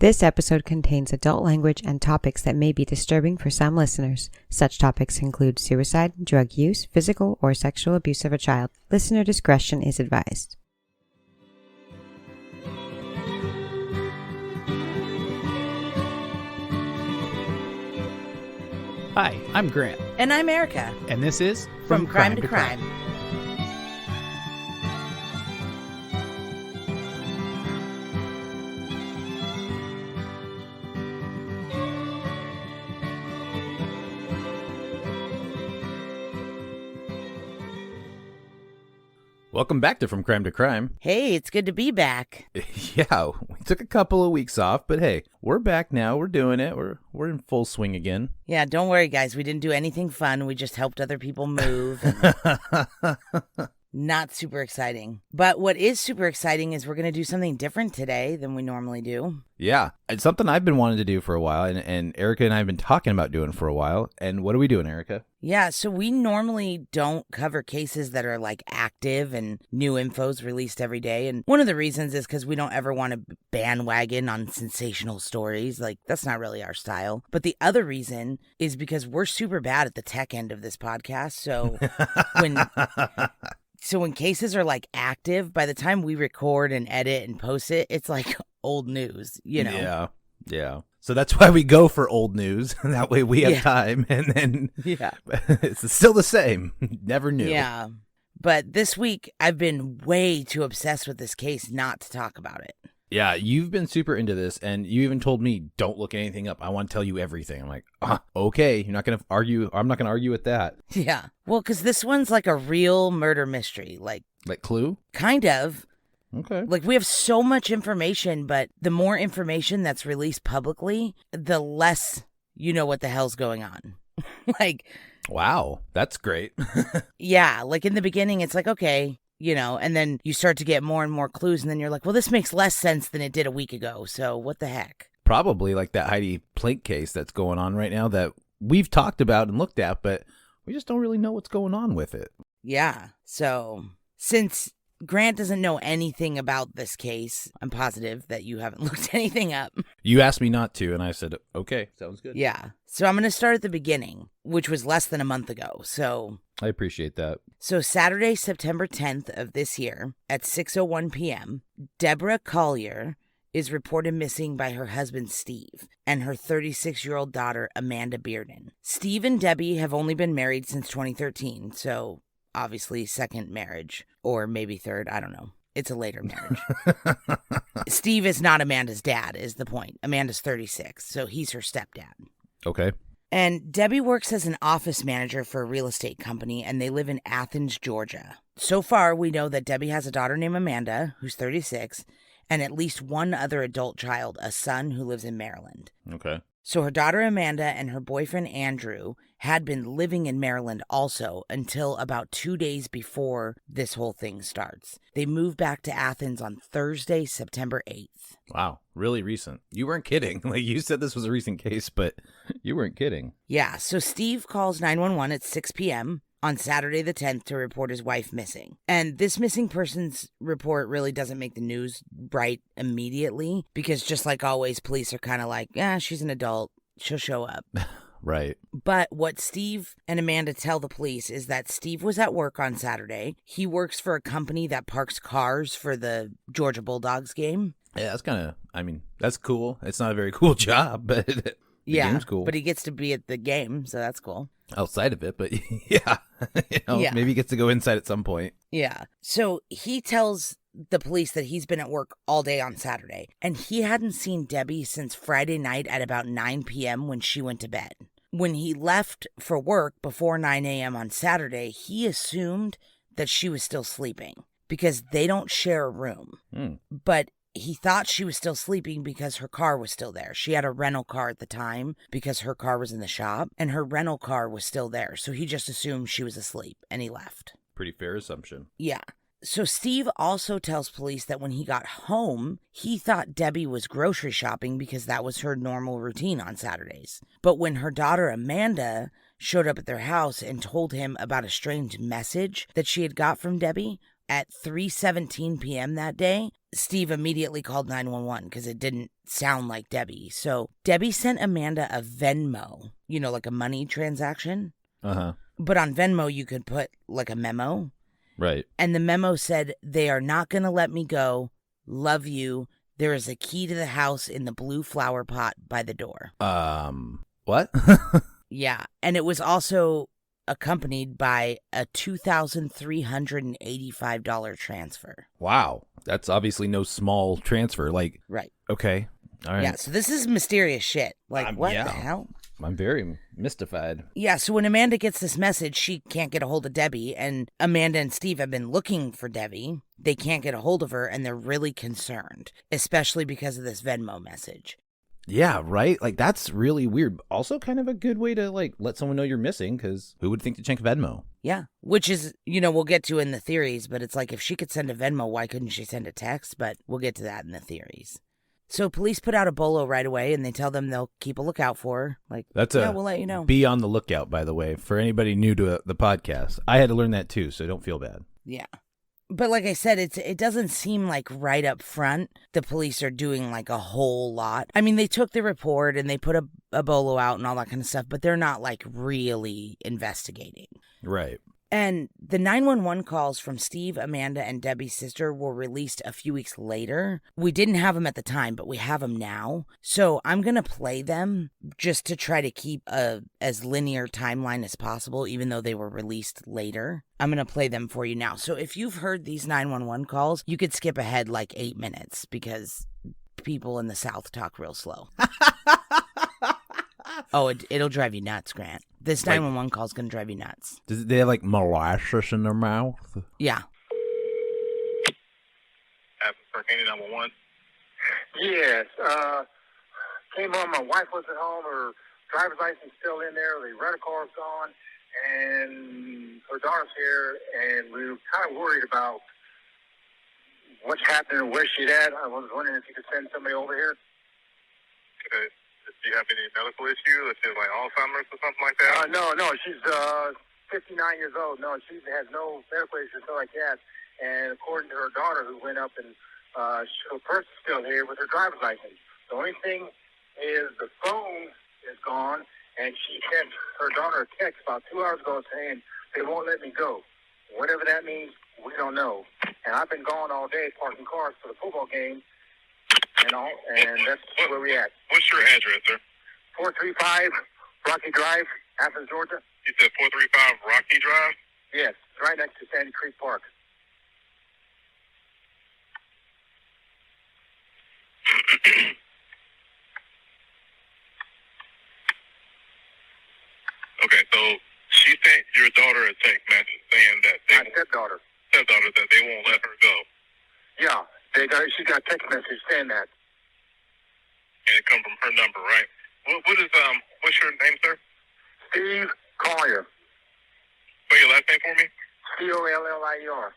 This episode contains adult language and topics that may be disturbing for some listeners. Such topics include suicide, drug use, physical or sexual abuse of a child. Listener discretion is advised. Hi, I'm Grant. And I'm Erica. And this is From Crime to Crime. Welcome back to From Crime to Crime. Hey, it's good to be back. Yeah, we took a couple of weeks off, but hey, we're back now. We're doing it. We're in full swing again. Yeah, don't worry, guys. We didn't do anything fun. We just helped other people move. Not super exciting. But what is super exciting is we're going to do something different today than we normally do. Yeah, it's something I've been wanting to do for a while, and Erica and I have been talking about doing for a while. And what are we doing, Erica? Yeah, so we normally don't cover cases that are like active and new info's released every day. And one of the reasons is because we don't ever want to bandwagon on sensational stories. Like, that's not really our style. But the other reason is because we're super bad at the tech end of this podcast. So when cases are like active, by the time we record and edit and post it, it's like old news, you know? Yeah. So that's why we go for old news. That way we have time. And then it's still the same. Never knew. Yeah. But this week, I've been way too obsessed with this case not to talk about it. Yeah, you've been super into this, and you even told me, don't look anything up. I want to tell you everything. I'm like, okay, you're not going to argue. I'm not going to argue with that. Yeah. Well, because this one's like a real murder mystery. Like Clue? Kind of. Okay. Like, we have so much information, but the more information that's released publicly, the less you know what the hell's going on. Like. Wow, that's great. Yeah, like in the beginning, it's like, okay, you know, and then you start to get more and more clues, and then you're like, well, this makes less sense than it did a week ago, so what the heck? Probably like that Heidi Plank case that's going on right now that we've talked about and looked at, but we just don't really know what's going on with it. Yeah, so since Grant doesn't know anything about this case, I'm positive that you haven't looked anything up. You asked me not to, and I said, okay, sounds good. Yeah, so I'm going to start at the beginning, which was less than a month ago, so... I appreciate that. So Saturday, September 10th of this year, at 6:01 p.m., Deborah Collier is reported missing by her husband, Steve, and her 36-year-old daughter, Amanda Bearden. Steve and Debbie have only been married since 2013, so obviously second marriage, or maybe third, I don't know. It's a later marriage. Steve is not Amanda's dad, is the point. Amanda's 36, so he's her stepdad. Okay. And Debbie works as an office manager for a real estate company, and they live in Athens, Georgia. So far, we know that Debbie has a daughter named Amanda, who's 36, and at least one other adult child, a son who lives in Maryland. Okay. So her daughter Amanda and her boyfriend Andrew had been living in Maryland also until about 2 days before this whole thing starts. They moved back to Athens on Thursday, September 8th. Wow, really recent. You weren't kidding. Like, you said this was a recent case, but you weren't kidding. Yeah, so Steve calls 911 at 6 p.m. on Saturday the 10th to report his wife missing. And this missing persons report really doesn't make the news right immediately because just like always, police are kind of like, yeah, she's an adult. She'll show up. Right. But what Steve and Amanda tell the police is that Steve was at work on Saturday. He works for a company that parks cars for the Georgia Bulldogs game. Yeah, that's kind of, that's cool. It's not a very cool job, but the game's cool. But he gets to be at the game, so that's cool. Outside of it, but yeah. Maybe he gets to go inside at some point. Yeah. So he tells the police that he's been at work all day on Saturday, and he hadn't seen Debbie since Friday night at about 9 p.m. when she went to bed. When he left for work before 9 a.m. on Saturday, he assumed that she was still sleeping because they don't share a room. But he thought she was still sleeping because her car was still there. She had a rental car at the time because her car was in the shop, and her rental car was still there. So he just assumed she was asleep, and he left. Pretty fair assumption. Yeah. So Steve also tells police that when he got home, he thought Debbie was grocery shopping because that was her normal routine on Saturdays. But when her daughter Amanda showed up at their house and told him about a strange message that she had got from Debbie, At 3:17 p.m. that day, Steve immediately called 911 because it didn't sound like Debbie. So Debbie sent Amanda a Venmo, like a money transaction. Uh-huh. But on Venmo, you could put like a memo. Right. And the memo said, "They are not going to let me go. Love you. There is a key to the house in the blue flower pot by the door." What? Yeah. And it was also accompanied by a $2,385 transfer. Wow. That's obviously no small transfer. Like, Right. okay. All right. Yeah, so this is mysterious shit. Like, what yeah. the hell? I'm very mystified. Yeah, so when Amanda gets this message, she can't get a hold of Debbie, and Amanda and Steve have been looking for Debbie. They can't get a hold of her, and they're really concerned, especially because of this Venmo message. Yeah, right? Like, that's really weird. Also kind of a good way to, like, let someone know you're missing, because who would think to check Venmo? Yeah, which is, we'll get to in the theories, but it's like if she could send a Venmo, why couldn't she send a text? But we'll get to that in the theories. So police put out a bolo right away, and they tell them they'll keep a lookout for her. Like, we'll let you know. Be on the lookout, by the way, for anybody new to the podcast. I had to learn that too, so don't feel bad. Yeah. But like I said, it doesn't seem like right up front the police are doing like a whole lot. I mean, they took the report and they put a bolo out and all that kind of stuff, but they're not like really investigating. Right. And the 911 calls from Steve, Amanda, and Debbie's sister were released a few weeks later. We didn't have them at the time, but we have them now. So I'm going to play them just to try to keep a as linear timeline as possible, even though they were released later. I'm going to play them for you now. So if you've heard these 911 calls, you could skip ahead like 8 minutes because people in the South talk real slow. Oh, it'll drive you nuts, Grant. This 911 call is going to drive you nuts. Do they have, like, molasses in their mouth? Yeah. Candy 911. Yes. Came home. My wife wasn't home. Her driver's license still in there. The rental car's gone. And her daughter's here. And we were kind of worried about what's happening and where she's at. I was wondering if you could send somebody over here. Okay. Do you have any medical issue? Let's say like Alzheimer's or something like that? No. She's 59 years old. No, she has no medical issues, something like that. And according to her daughter, who went up and her purse is still here with her driver's license. The only thing is the phone is gone, and she sent her daughter a text about 2 hours ago saying they won't let me go. Whatever that means, we don't know. And I've been gone all day parking cars for the football game. And that's where we're at. What's your address, sir? 435 Rocky Drive, Athens, Georgia. You said 435 Rocky Drive? Yes, right next to Sandy Creek Park. Okay, so she sent your daughter a text message saying that my stepdaughter that they won't let her go. Yeah. She got a text message saying that. And it come from her number, right? What's your name, sir? Steve Collier. Spell your last name for me? Collier.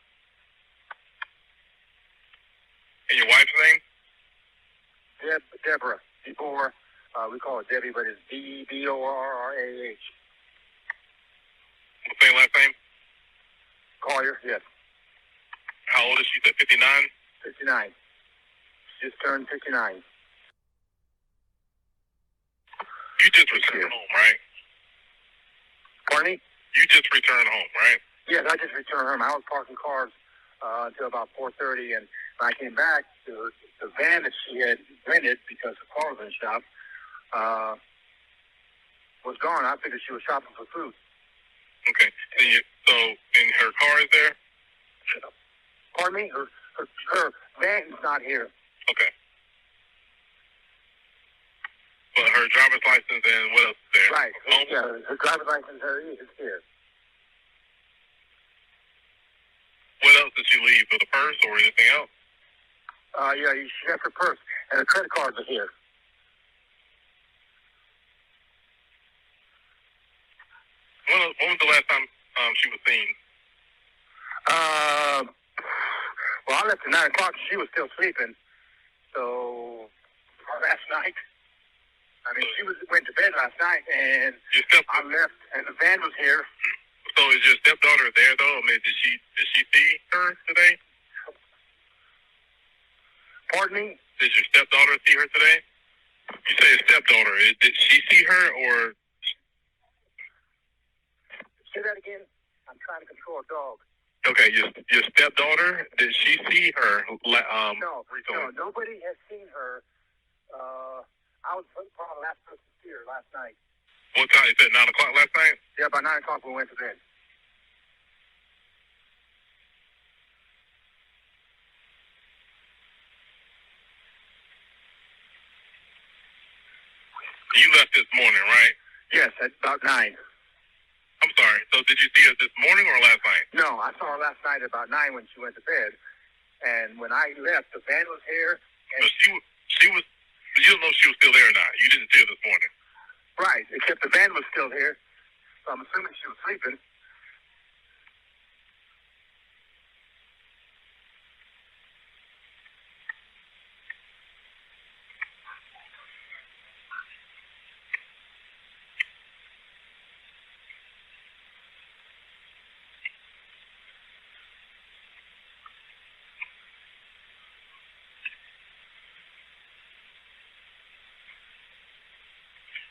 And your wife's name? Deborah. Deborah. We call it Debbie, but it's Deborrah. What's your last name? Collier, yes. How old is she? 59? 59. She just turned 59. You just returned home, right? Pardon me? You just returned home, right? Yes, I just returned home. I was parking cars until about 4:30, and when I came back, the van that she had rented because the car was in the shop was gone. I figured she was shopping for food. Okay. So her car is there? Pardon me? Her van's not here. Okay. But her driver's license and what else is there? Right. Yeah, her driver's license is here. What else did she leave? For the purse or anything else? Yeah, she left her purse. And her credit cards are here. When was the last time she was seen? Well, I left at 9 o'clock. She was still sleeping. So, last night. I mean, she went to bed last night, and I left, and the van was here. So is your stepdaughter there though? I mean, did she see her today? Pardon me? Did your stepdaughter see her today? You say a stepdaughter. Did she see her or? Say that again. I'm trying to control a dog. Okay, your stepdaughter. Did she see her? No, nobody has seen her. I was probably the last person to see her last night. What time? You said 9 o'clock last night? Yeah, about 9 o'clock we went to bed. You left this morning, right? Yes, at about 9. I'm sorry. So did you see her this morning or last night? No, I saw her last night at about 9 when she went to bed. And when I left, the van was here. And so she was. You don't know if she was still there or not. You didn't see her this morning. Right, except the van was still here. So I'm assuming she was sleeping.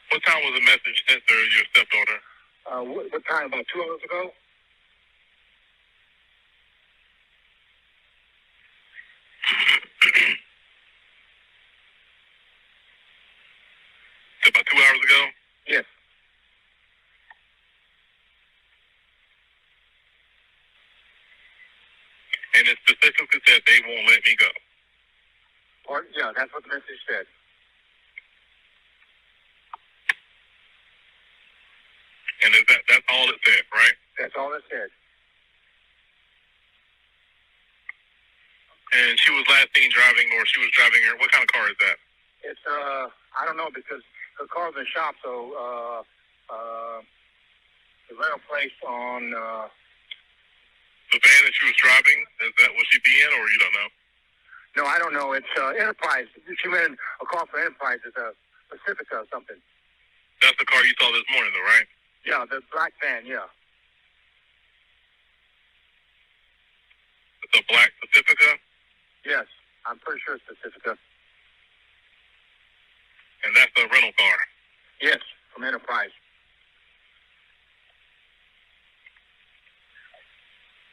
What time was the message sent to your stepdaughter? What time? About 2 hours ago? About 2 hours ago? Yes. And it specifically said they won't let me go. Yeah, that's what the message said. And that's all it said, right? That's all it said. And she was last seen driving, or she was driving her. What kind of car is that? It's I don't know because her car's in the shop, so the rental place on the van that she was driving. Is that what she be in, or you don't know? No, I don't know. It's Enterprise. She went in a call for Enterprise. It's a Pacifica or something. That's the car you saw this morning, though, right? Yeah, the black van, yeah. It's a black Pacifica? Yes, I'm pretty sure it's Pacifica. And that's a rental car? Yes, from Enterprise.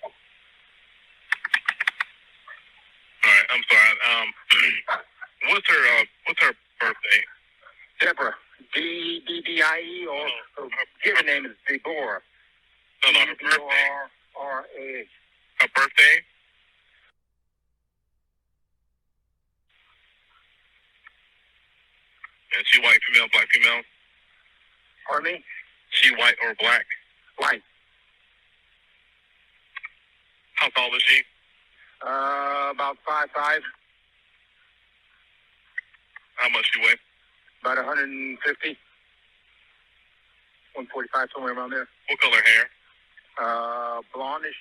All right, I'm sorry. What's her birthday? Deborah. D-D-D-I-E, or her given name is Deborah. No, her birthday. D-O-R-R-A. Her birthday? And she white, female, black, female? Pardon me? She white or black? White. How tall is she? About 5'5". How much she weigh? About 150, 145, somewhere around there. What color hair? Blondish.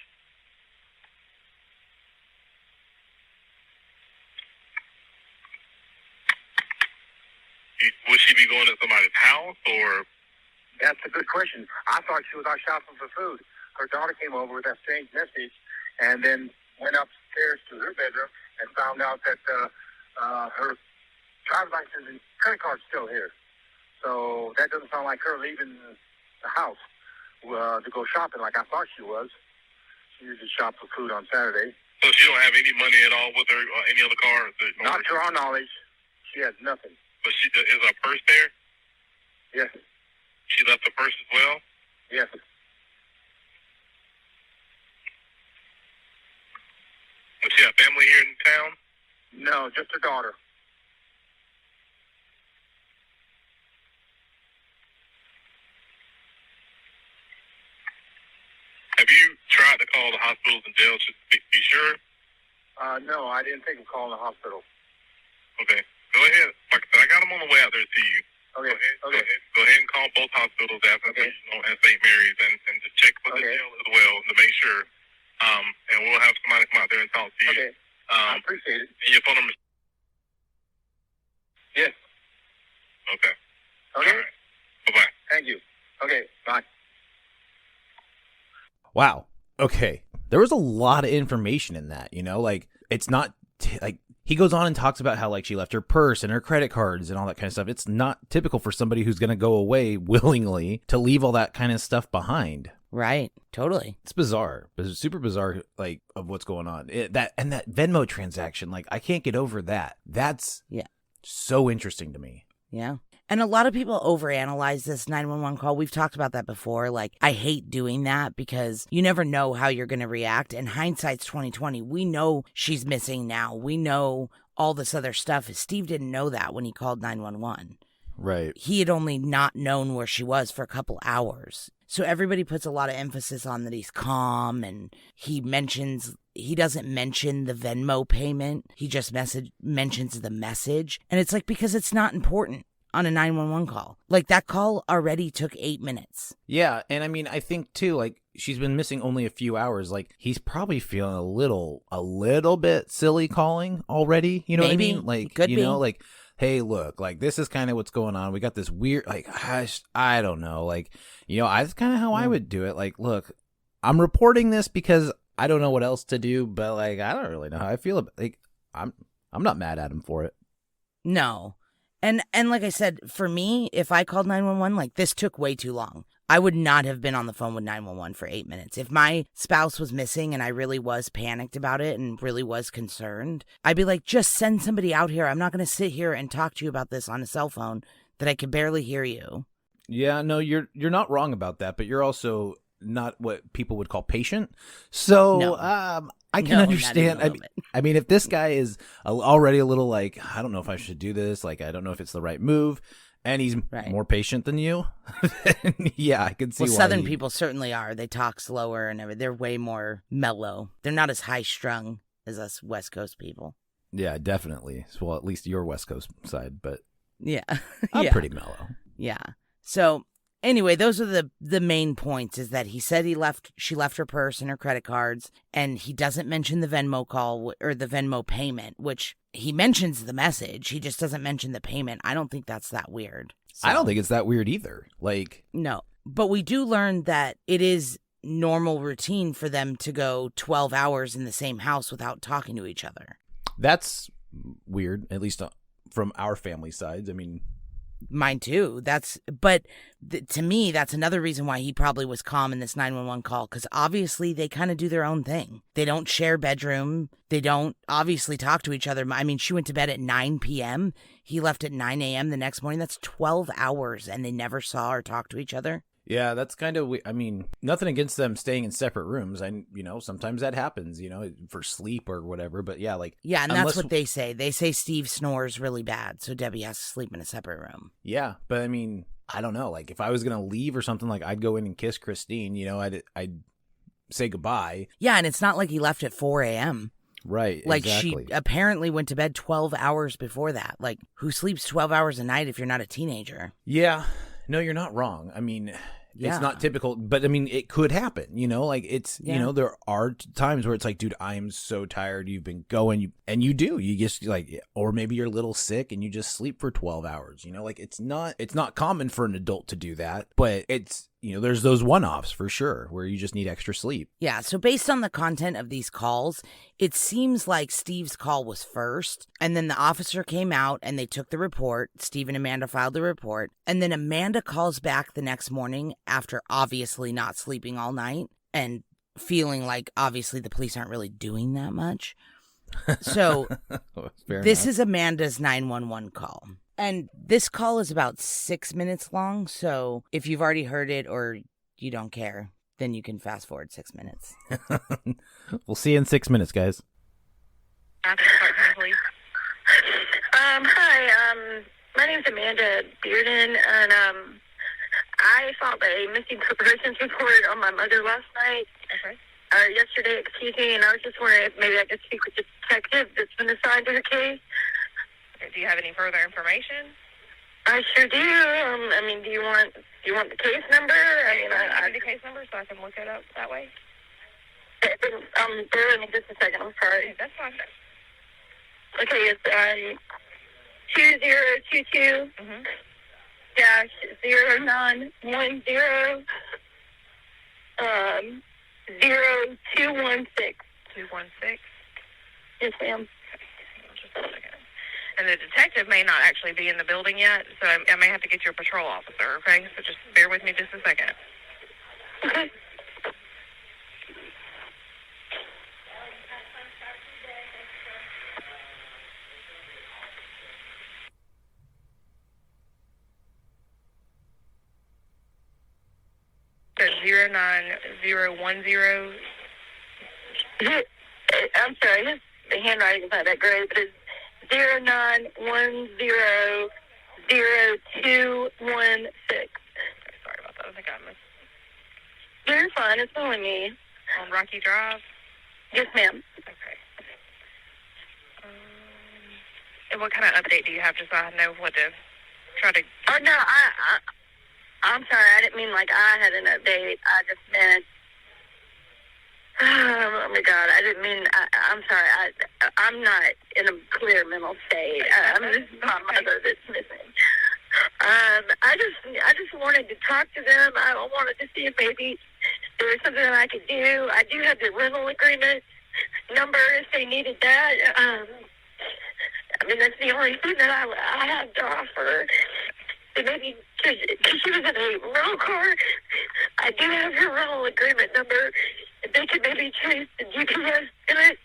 Would she be going to somebody's house, or? That's a good question. I thought she was out shopping for food. Her daughter came over with that strange message, and then went upstairs to her bedroom and found out that her driver's license and credit card's still here. So that doesn't sound like her leaving the house to go shopping like I thought she was. She usually shops for food on Saturday. So she don't have any money at all with her or any other car? Not to our knowledge. She has nothing. But is her purse there? Yes. She left the purse as well? Yes. Does she have family here in town? No, just her daughter. Have you tried to call the hospitals and jails to be sure? No, I didn't think of calling the hospital. Okay. Go ahead. Like I said, I got them on the way out there to you. Okay. Go ahead and call both hospitals after and St. Mary's and just check with the jail as well to make sure. And we'll have somebody come out there and talk to you. Okay. I appreciate it. And your phone number? Yes. Okay. Okay. All right. Bye-bye. Thank you. Okay. Bye. Wow. Okay. There was a lot of information in that, you know, like it's not like he goes on and talks about how like she left her purse and her credit cards and all that kind of stuff. It's not typical for somebody who's going to go away willingly to leave all that kind of stuff behind. Right. Totally. It's bizarre. It's super bizarre, like, of what's going on. That Venmo transaction, like, I can't get over that. That's so interesting to me. Yeah. And a lot of people overanalyze this 911 call. We've talked about that before. Like, I hate doing that because you never know how you're going to react. And hindsight's 2020. We know she's missing now. We know all this other stuff. Steve didn't know that when he called 911. Right. He had only not known where she was for a couple hours. So everybody puts a lot of emphasis on that he's calm, and he doesn't mention the Venmo payment. He just mentions the message. And it's like, because it's not important on a 911 call. Like, that call already took 8 minutes. Yeah, and I mean, I think too, like, she's been missing only a few hours. Like, he's probably feeling a little bit silly calling already. You know what I mean? Like, could you be. know, like, hey, look, like, this is kind of what's going on. We got this weird, like, I don't know, like, you know, that's kind of how I would do it. Like, look, I'm reporting this because I don't know what else to do, but like, I don't really know how I feel about. Like, I'm not mad at him for it. No. And like I said, for me, if I called 911, like, this took way too long. I would not have been on the phone with 911 for 8 minutes. If my spouse was missing and I really was panicked about it and really was concerned, I'd be like, just send somebody out here. I'm not going to sit here and talk to you about this on a cell phone that I can barely hear you. Yeah, no, you're not wrong about that, but you're also not what people would call patient. So No. I can understand. I mean, if this guy is already a little like, I don't know if I should do this. Like, I don't know if it's the right move. And he's more patient than you. Yeah, I can see why. Well, Southern people certainly are. They talk slower and everything. They're way more mellow. They're not as high strung as us West Coast people. Yeah, definitely. Well, at least your West Coast side, but yeah, I'm pretty mellow. Yeah. So anyway, those are the main points. Is that he said she left her purse and her credit cards, and he doesn't mention the Venmo call or the Venmo payment, which he mentions the message. He just doesn't mention the payment. I don't think that's that weird. So, I don't think it's that weird either. Like, no, but we do learn that it is normal routine for them to go 12 hours in the same house without talking to each other. That's weird, at least from our family sides. I mean, mine too. To me, that's another reason why he probably was calm in this 911 call, because obviously they kind of do their own thing. They don't share bedroom. They don't obviously talk to each other. I mean, she went to bed at 9 p.m. He left at 9 a.m. the next morning. That's 12 hours, and they never saw or talked to each other. Yeah, that's kind of, I mean, nothing against them staying in separate rooms. Sometimes that happens, for sleep or whatever. But yeah, like. Yeah, and that's what they say. They say Steve snores really bad, so Debbie has to sleep in a separate room. Yeah, but I mean, I don't know. Like, if I was going to leave or something, like, I'd go in and kiss Christine, I'd say goodbye. Yeah, and it's not like he left at 4 a.m. Right, like, exactly. She apparently went to bed 12 hours before that. Like, who sleeps 12 hours a night if you're not a teenager? Yeah. No, you're not wrong. I mean, it's not typical, but I mean, it could happen, like it's, there are times where it's like, dude, I am so tired. You've been going, and you just like, or maybe you're a little sick and you just sleep for 12 hours, like it's not common for an adult to do that, but it's, there's those one-offs for sure where you just need extra sleep. Yeah. So based on the content of these calls, it seems like Steve's call was first, and then the officer came out and they took the report. Steve and Amanda filed the report, and then Amanda calls back the next morning after obviously not sleeping all night and feeling like obviously the police aren't really doing that much. So this is Amanda's 911 call. And this call is about 6 minutes long, so if you've already heard it or you don't care, then you can fast forward 6 minutes. We'll see you in 6 minutes, guys. Hi, my name's Amanda Bearden, and I filed a missing persons report on my mother last night. Okay. Yesterday, and I was just wondering if maybe I could speak with the detective that's been assigned to her case. Do you have any further information? I sure do. Do you want the case number? Give me the case number so I can look it up that way. Bear with me just a second. I'm sorry. Okay, that's fine. Okay, it's 2022 -0910. 0216. 216. Yes, ma'am. Just a second. And the detective may not actually be in the building yet, so I may have to get your patrol officer, okay? So just bear with me just a second. Okay. So 09010. I'm sorry, his handwriting is not that great, but it's 09100216. Sorry about that. I think I missed. You're fine. It's only me. On Rocky Drive? Yes, ma'am. Okay. And what kind of update do you have, just so I know what to try to... Oh, no, I'm sorry. I didn't mean like I had an update. I just meant... Oh, my God. I didn't mean... I'm sorry. I'm not in a clear mental state. This is my mother that's missing. I just wanted to talk to them. I wanted to see if maybe there was something that I could do. I do have the rental agreement number if they needed that. I mean, that's the only thing that I have to offer. So maybe, because she was in a rental car, I do have her rental agreement number. If they could maybe trace the GPS in it.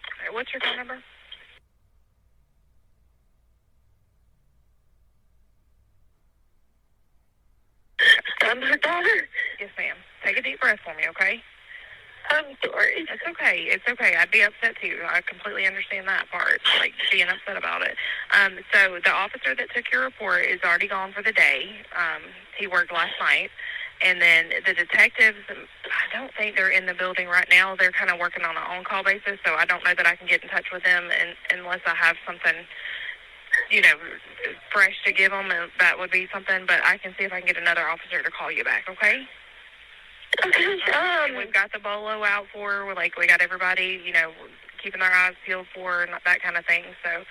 All right, what's your phone number? I'm her daughter. Yes, ma'am. Take a deep breath for me, okay? I'm sorry. It's okay. It's okay. I'd be upset too. I completely understand that part, like being upset about it. So the officer that took your report is already gone for the day. He worked last night. And then the detectives, I don't think they're in the building right now. They're kind of working on an on-call basis, so I don't know that I can get in touch with them unless I have something, fresh to give them. And that would be something, but I can see if I can get another officer to call you back, okay? Okay. We've got the bolo out for her. We got everybody, keeping their eyes peeled for her and that kind of thing. So,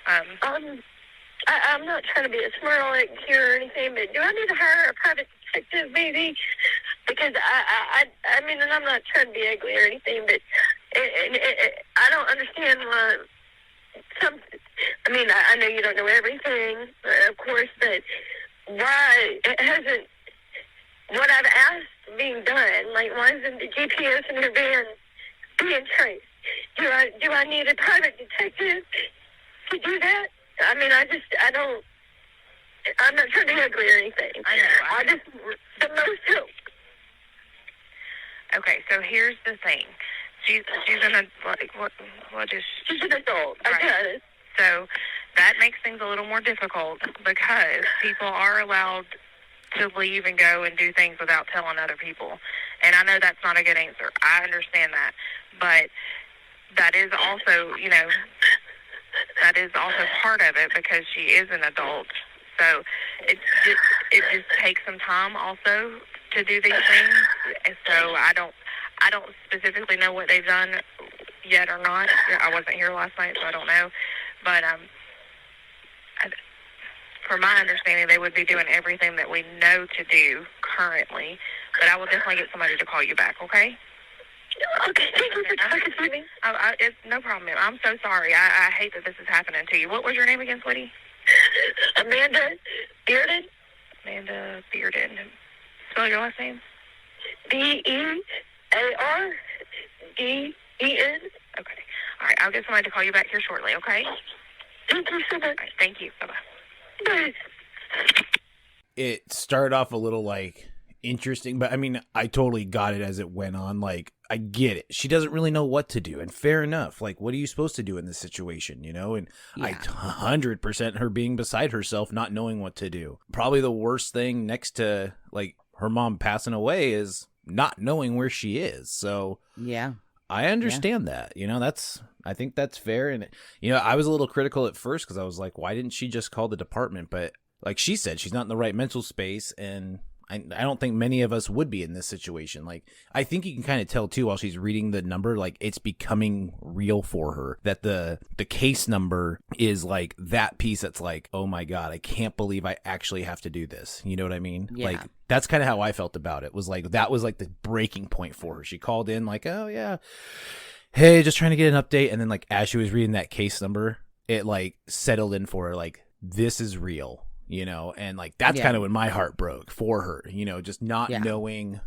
I'm not trying to be a smart aleck here or anything, but do I need to hire a private detective maybe? Because I mean, and I'm not trying to be ugly or anything, but I don't understand why I know you don't know everything, of course, but why it hasn't, what I've asked being done, like why isn't the GPS in her van being traced? Do I need a private detective to do that? I mean, I'm not trying to be ugly or anything. I know. The most help. Okay, so here's the thing. She's in a, what is she? She's an adult. Right. Okay. So that makes things a little more difficult because people are allowed to leave and go and do things without telling other people. And I know that's not a good answer. I understand that. But that is also, that is also part of it because she is an adult. So it just takes some time also to do these things. And so I don't specifically know what they've done yet or not. I wasn't here last night, so I don't know. But from my understanding, they would be doing everything that we know to do currently. But I will definitely get somebody to call you back, okay? Okay, thank you for talking to me. It's no problem. I'm so sorry. I hate that this is happening to you. What was your name again, sweetie? Amanda Bearden. Amanda Bearden. Spell your last name? Bearden. Okay. All right. I'll get somebody to call you back here shortly, okay? Thank you so much. All right, thank you. Bye-bye. Bye. It started off a little interesting, but I mean, I totally got it as it went on. I get it. She doesn't really know what to do, and fair enough. What are you supposed to do in this situation, And Yeah. I 100% her being beside herself, not knowing what to do. Probably the worst thing next to her mom passing away is not knowing where she is. So Yeah. I understand that. I think that's fair. And I was a little critical at first because I was like, why didn't she just call the department? But like she said, she's not in the right mental space, and I don't think many of us would be in this situation. Like, I think you can kind of tell too while she's reading the number, like it's becoming real for her, that the case number is like that piece that's like, oh my God, I can't believe I actually have to do this. You know what I mean? Yeah. Like, that's kind of how I felt about it. Was like, that was like the breaking point for her. She called in like, oh yeah, hey, just trying to get an update. And then like, as she was reading that case number, it like settled in for her, like, this is real, you know? And like, that's kind of when my heart broke for her, you know, just not knowing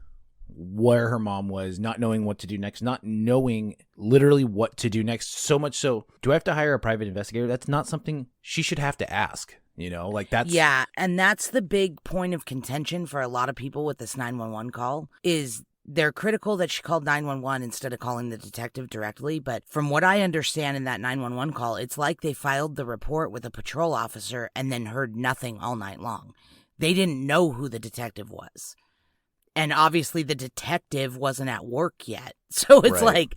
where her mom was, not knowing what to do next, not knowing literally what to do next. So much so, do I have to hire a private investigator? That's not something she should have to ask, you know, like that's. Yeah. And that's the big point of contention for a lot of people with this 911 call is they're critical that she called 911 instead of calling the detective directly. But from what I understand in that 911 call, it's like they filed the report with a patrol officer and then heard nothing all night long. They didn't know who the detective was. And obviously the detective wasn't at work yet. So it's like,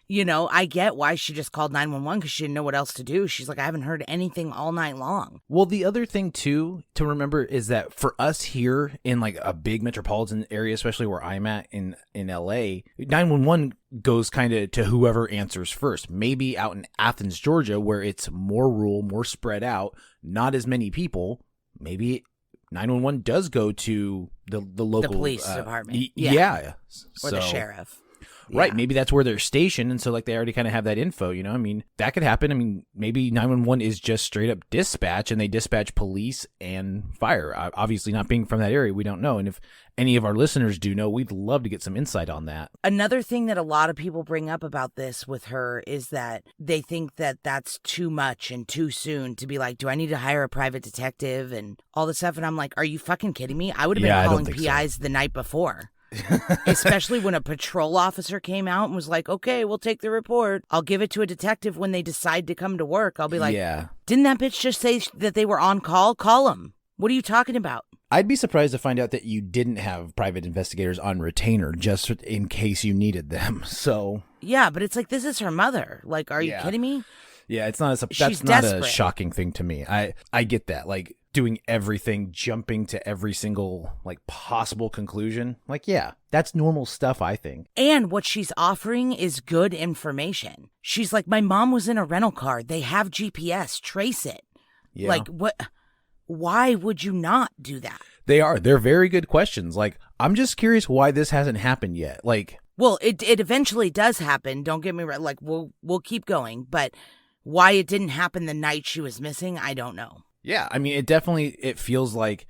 you know, I get why she just called 911 because she didn't know what else to do. She's like, I haven't heard anything all night long. Well, the other thing, too, to remember is that for us here in like a big metropolitan area, especially where I'm at in LA, 911 goes kind of to whoever answers first. Maybe out in Athens, Georgia, where it's more rural, more spread out, not as many people, maybe 911 does go to the local police department. Yeah. Or the sheriff. Right. Yeah. Maybe that's where they're stationed. And so like they already kind of have that info, you know, I mean, that could happen. I mean, maybe 911 is just straight up dispatch and they dispatch police and fire. Obviously not being from that area, we don't know. And if any of our listeners do know, we'd love to get some insight on that. Another thing that a lot of people bring up about this with her is that they think that that's too much and too soon to be like, do I need to hire a private detective and all this stuff? And I'm like, are you fucking kidding me? I would have been calling PIs the night before. Especially when a patrol officer came out and was like, okay, we'll take the report. I'll give it to a detective when they decide to come to work. I'll be like, didn't that bitch just say that they were on call? Call them. What are you talking about? I'd be surprised to find out that you didn't have private investigators on retainer just in case you needed them. So yeah, but it's like, this is her mother. Like, are you kidding me? Yeah, it's not She's not desperate. A shocking thing to me. I get that. Like doing everything, jumping to every single like possible conclusion. Like, yeah, that's normal stuff, I think. And what she's offering is good information. She's like, my mom was in a rental car. They have GPS. Trace it. Yeah. Like, what? Why would you not do that? They're very good questions. Like, I'm just curious why this hasn't happened yet. Like, well, it eventually does happen. Don't get me wrong. Like, we'll keep going, but why it didn't happen the night she was missing, I don't know. Yeah, I mean, it feels like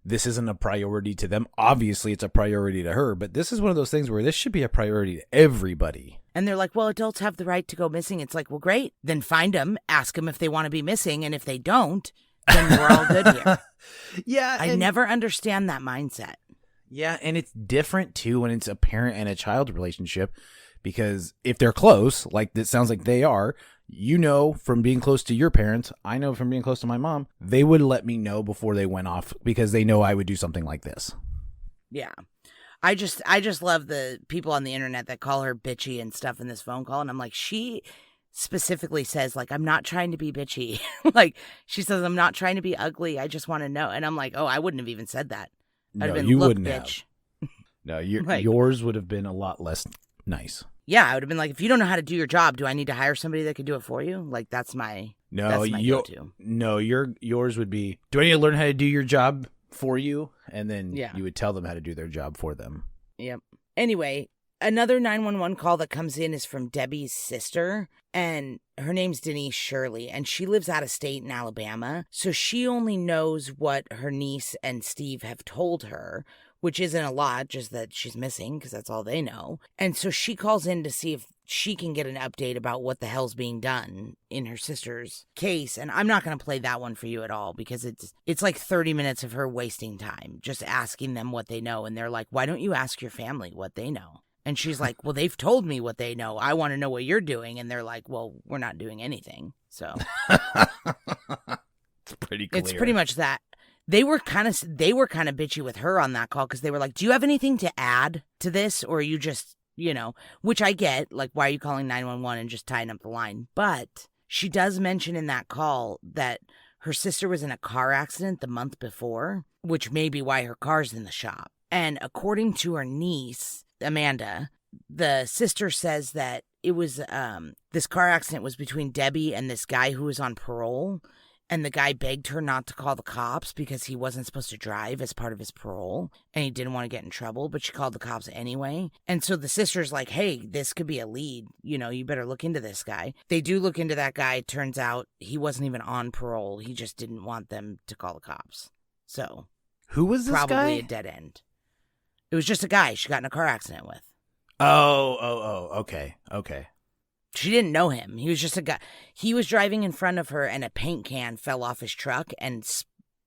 this isn't a priority to them. Obviously, it's a priority to her, but this is one of those things where this should be a priority to everybody. And they're like, well, adults have the right to go missing. It's like, well, great. Then find them, ask them if they want to be missing, and if they don't, then we're all good here. Yeah. I never understand that mindset. Yeah, and it's different, too, when it's a parent and a child relationship, because if they're close, like it sounds like they are, you know, from being close to your parents, I know from being close to my mom, they would let me know before they went off because they know I would do something like this. Yeah. I just love the people on the internet that call her bitchy and stuff in this phone call. And I'm like, she specifically says, like, I'm not trying to be bitchy. Like, she says, I'm not trying to be ugly. I just want to know. And I'm like, oh, I wouldn't have even said that. I'd have been, you look, wouldn't bitch. Have. No, Like, yours would have been a lot less nice. Yeah, I would have been like, if you don't know how to do your job, do I need to hire somebody that could do it for you? Like, that's my go-to. No, yours would be, do I need to learn how to do your job for you? And then you would tell them how to do their job for them. Yep. Anyway, another 911 call that comes in is from Debbie's sister, and her name's Denise Shirley, and she lives out of state in Alabama, so she only knows what her niece and Steve have told her, which isn't a lot, just that she's missing, because that's all they know. And so she calls in to see if she can get an update about what the hell's being done in her sister's case. And I'm not going to play that one for you at all, because it's like 30 minutes of her wasting time just asking them what they know. And they're like, why don't you ask your family what they know? And she's like, well, they've told me what they know. I want to know what you're doing. And they're like, well, we're not doing anything. So it's pretty clear. It's pretty much that. They were kind of bitchy with her on that call, because they were like, do you have anything to add to this? Or are you just, you know, which I get, like, why are you calling 911 and just tying up the line? But she does mention in that call that her sister was in a car accident the month before, which may be why her car's in the shop. And according to her niece, Amanda, the sister says that it was this car accident was between Debbie and this guy who was on parole. And the guy begged her not to call the cops because he wasn't supposed to drive as part of his parole. And he didn't want to get in trouble, but she called the cops anyway. And so the sister's like, hey, this could be a lead. You know, you better look into this guy. They do look into that guy. Turns out he wasn't even on parole. He just didn't want them to call the cops. So who was this probably guy? A dead end. It was just a guy she got in a car accident with. Okay. She didn't know him. He was just a guy. He was driving in front of her and a paint can fell off his truck and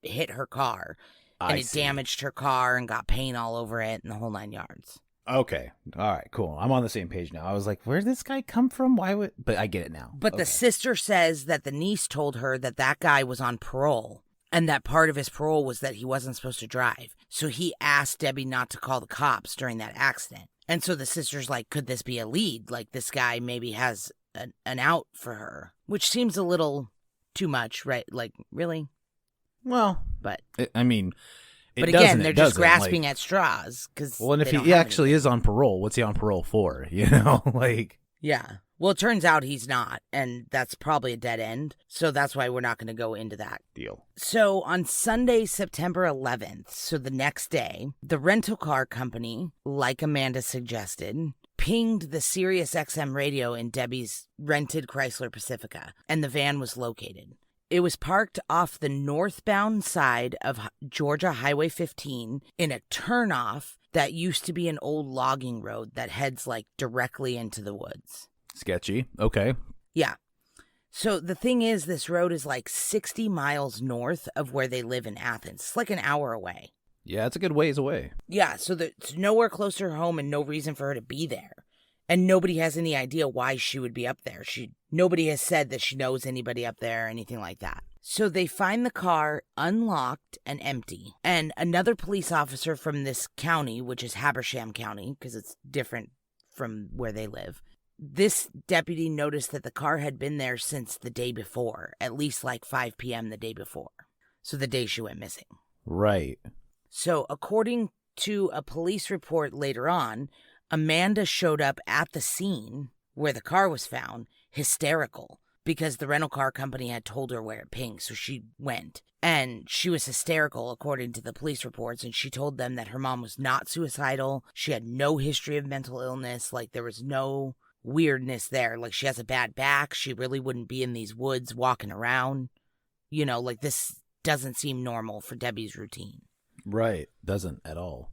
hit her car. And it damaged her car and got paint all over it and the whole 9 yards. Okay. All right, cool. I'm on the same page now. I was like, where did this guy come from? Why would... But I get it now. But the sister says that the niece told her that that guy was on parole. And that part of his parole was that he wasn't supposed to drive. So he asked Debbie not to call the cops during that accident. And so the sister's like, could this be a lead? Like, this guy maybe has an out for her. Which seems a little too much, right? Like, really? Well, but again, they're just grasping at straws. Well, and if he actually is on parole, what's he on parole for? You know, like... Yeah. Well, it turns out he's not, and that's probably a dead end. So that's why we're not going to go into that. Deal. So on Sunday, September 11th, so the next day, the rental car company, like Amanda suggested, pinged the Sirius XM radio in Debbie's rented Chrysler Pacifica, and the van was located. It was parked off the northbound side of Georgia Highway 15 in a turnoff that used to be an old logging road that heads like directly into the woods. Sketchy. Okay. Yeah. So the thing is, this road is like 60 miles north of where they live in Athens. It's like an hour away. Yeah, it's a good ways away. Yeah, so it's nowhere close to her home and no reason for her to be there. And nobody has any idea why she would be up there. Nobody has said that she knows anybody up there or anything like that. So they find the car unlocked and empty. And another police officer from this county, which is Habersham County, because it's different from where they live, this deputy noticed that the car had been there since the day before, at least like 5 p.m. the day before. So the day she went missing. Right. So according to a police report later on, Amanda showed up at the scene where the car was found, hysterical, because the rental car company had told her where it pinged, so she went. And she was hysterical, according to the police reports, and she told them that her mom was not suicidal. She had no history of mental illness, like there was no weirdness there. Like, she has a bad back. She really wouldn't be in these woods walking around. You know, like, this doesn't seem normal for Debbie's routine. Right. Doesn't at all.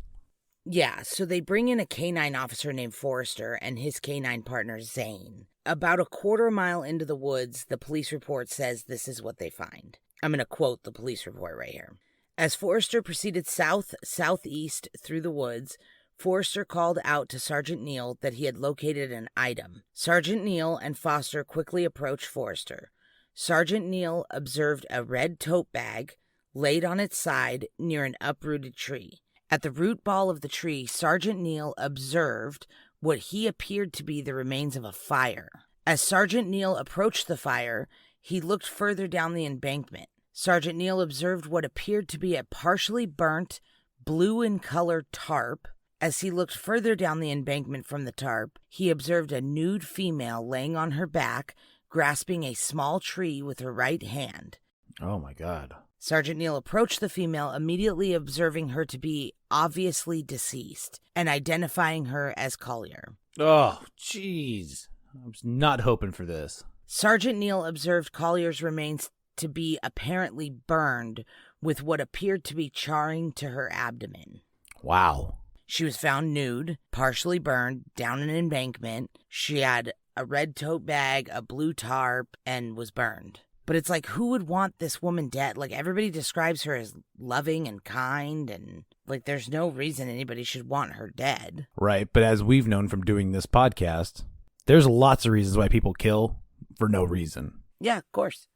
Yeah, so they bring in a canine officer named Forrester and his canine partner, Zane. About a quarter mile into the woods, the police report says this is what they find. I'm going to quote the police report right here. As Forrester proceeded southeast through the woods, Forrester called out to Sergeant Neal that he had located an item. Sergeant Neal and Foster quickly approached Forrester. Sergeant Neal observed a red tote bag laid on its side near an uprooted tree. At the root ball of the tree, Sergeant Neal observed what he appeared to be the remains of a fire. As Sergeant Neal approached the fire, he looked further down the embankment. Sergeant Neal observed what appeared to be a partially burnt, blue-in-color tarp. As he looked further down the embankment from the tarp, he observed a nude female laying on her back, grasping a small tree with her right hand. Oh, my God. Sergeant Neal approached the female, immediately observing her to be obviously deceased and identifying her as Collier. Oh, jeez. I was not hoping for this. Sergeant Neal observed Collier's remains to be apparently burned with what appeared to be charring to her abdomen. Wow. She was found nude, partially burned, down an embankment. She had a red tote bag, a blue tarp, and was burned. But it's like, who would want this woman dead? Like, everybody describes her as loving and kind, and like, there's no reason anybody should want her dead. Right, but as we've known from doing this podcast, there's lots of reasons why people kill for no reason. Yeah, of course.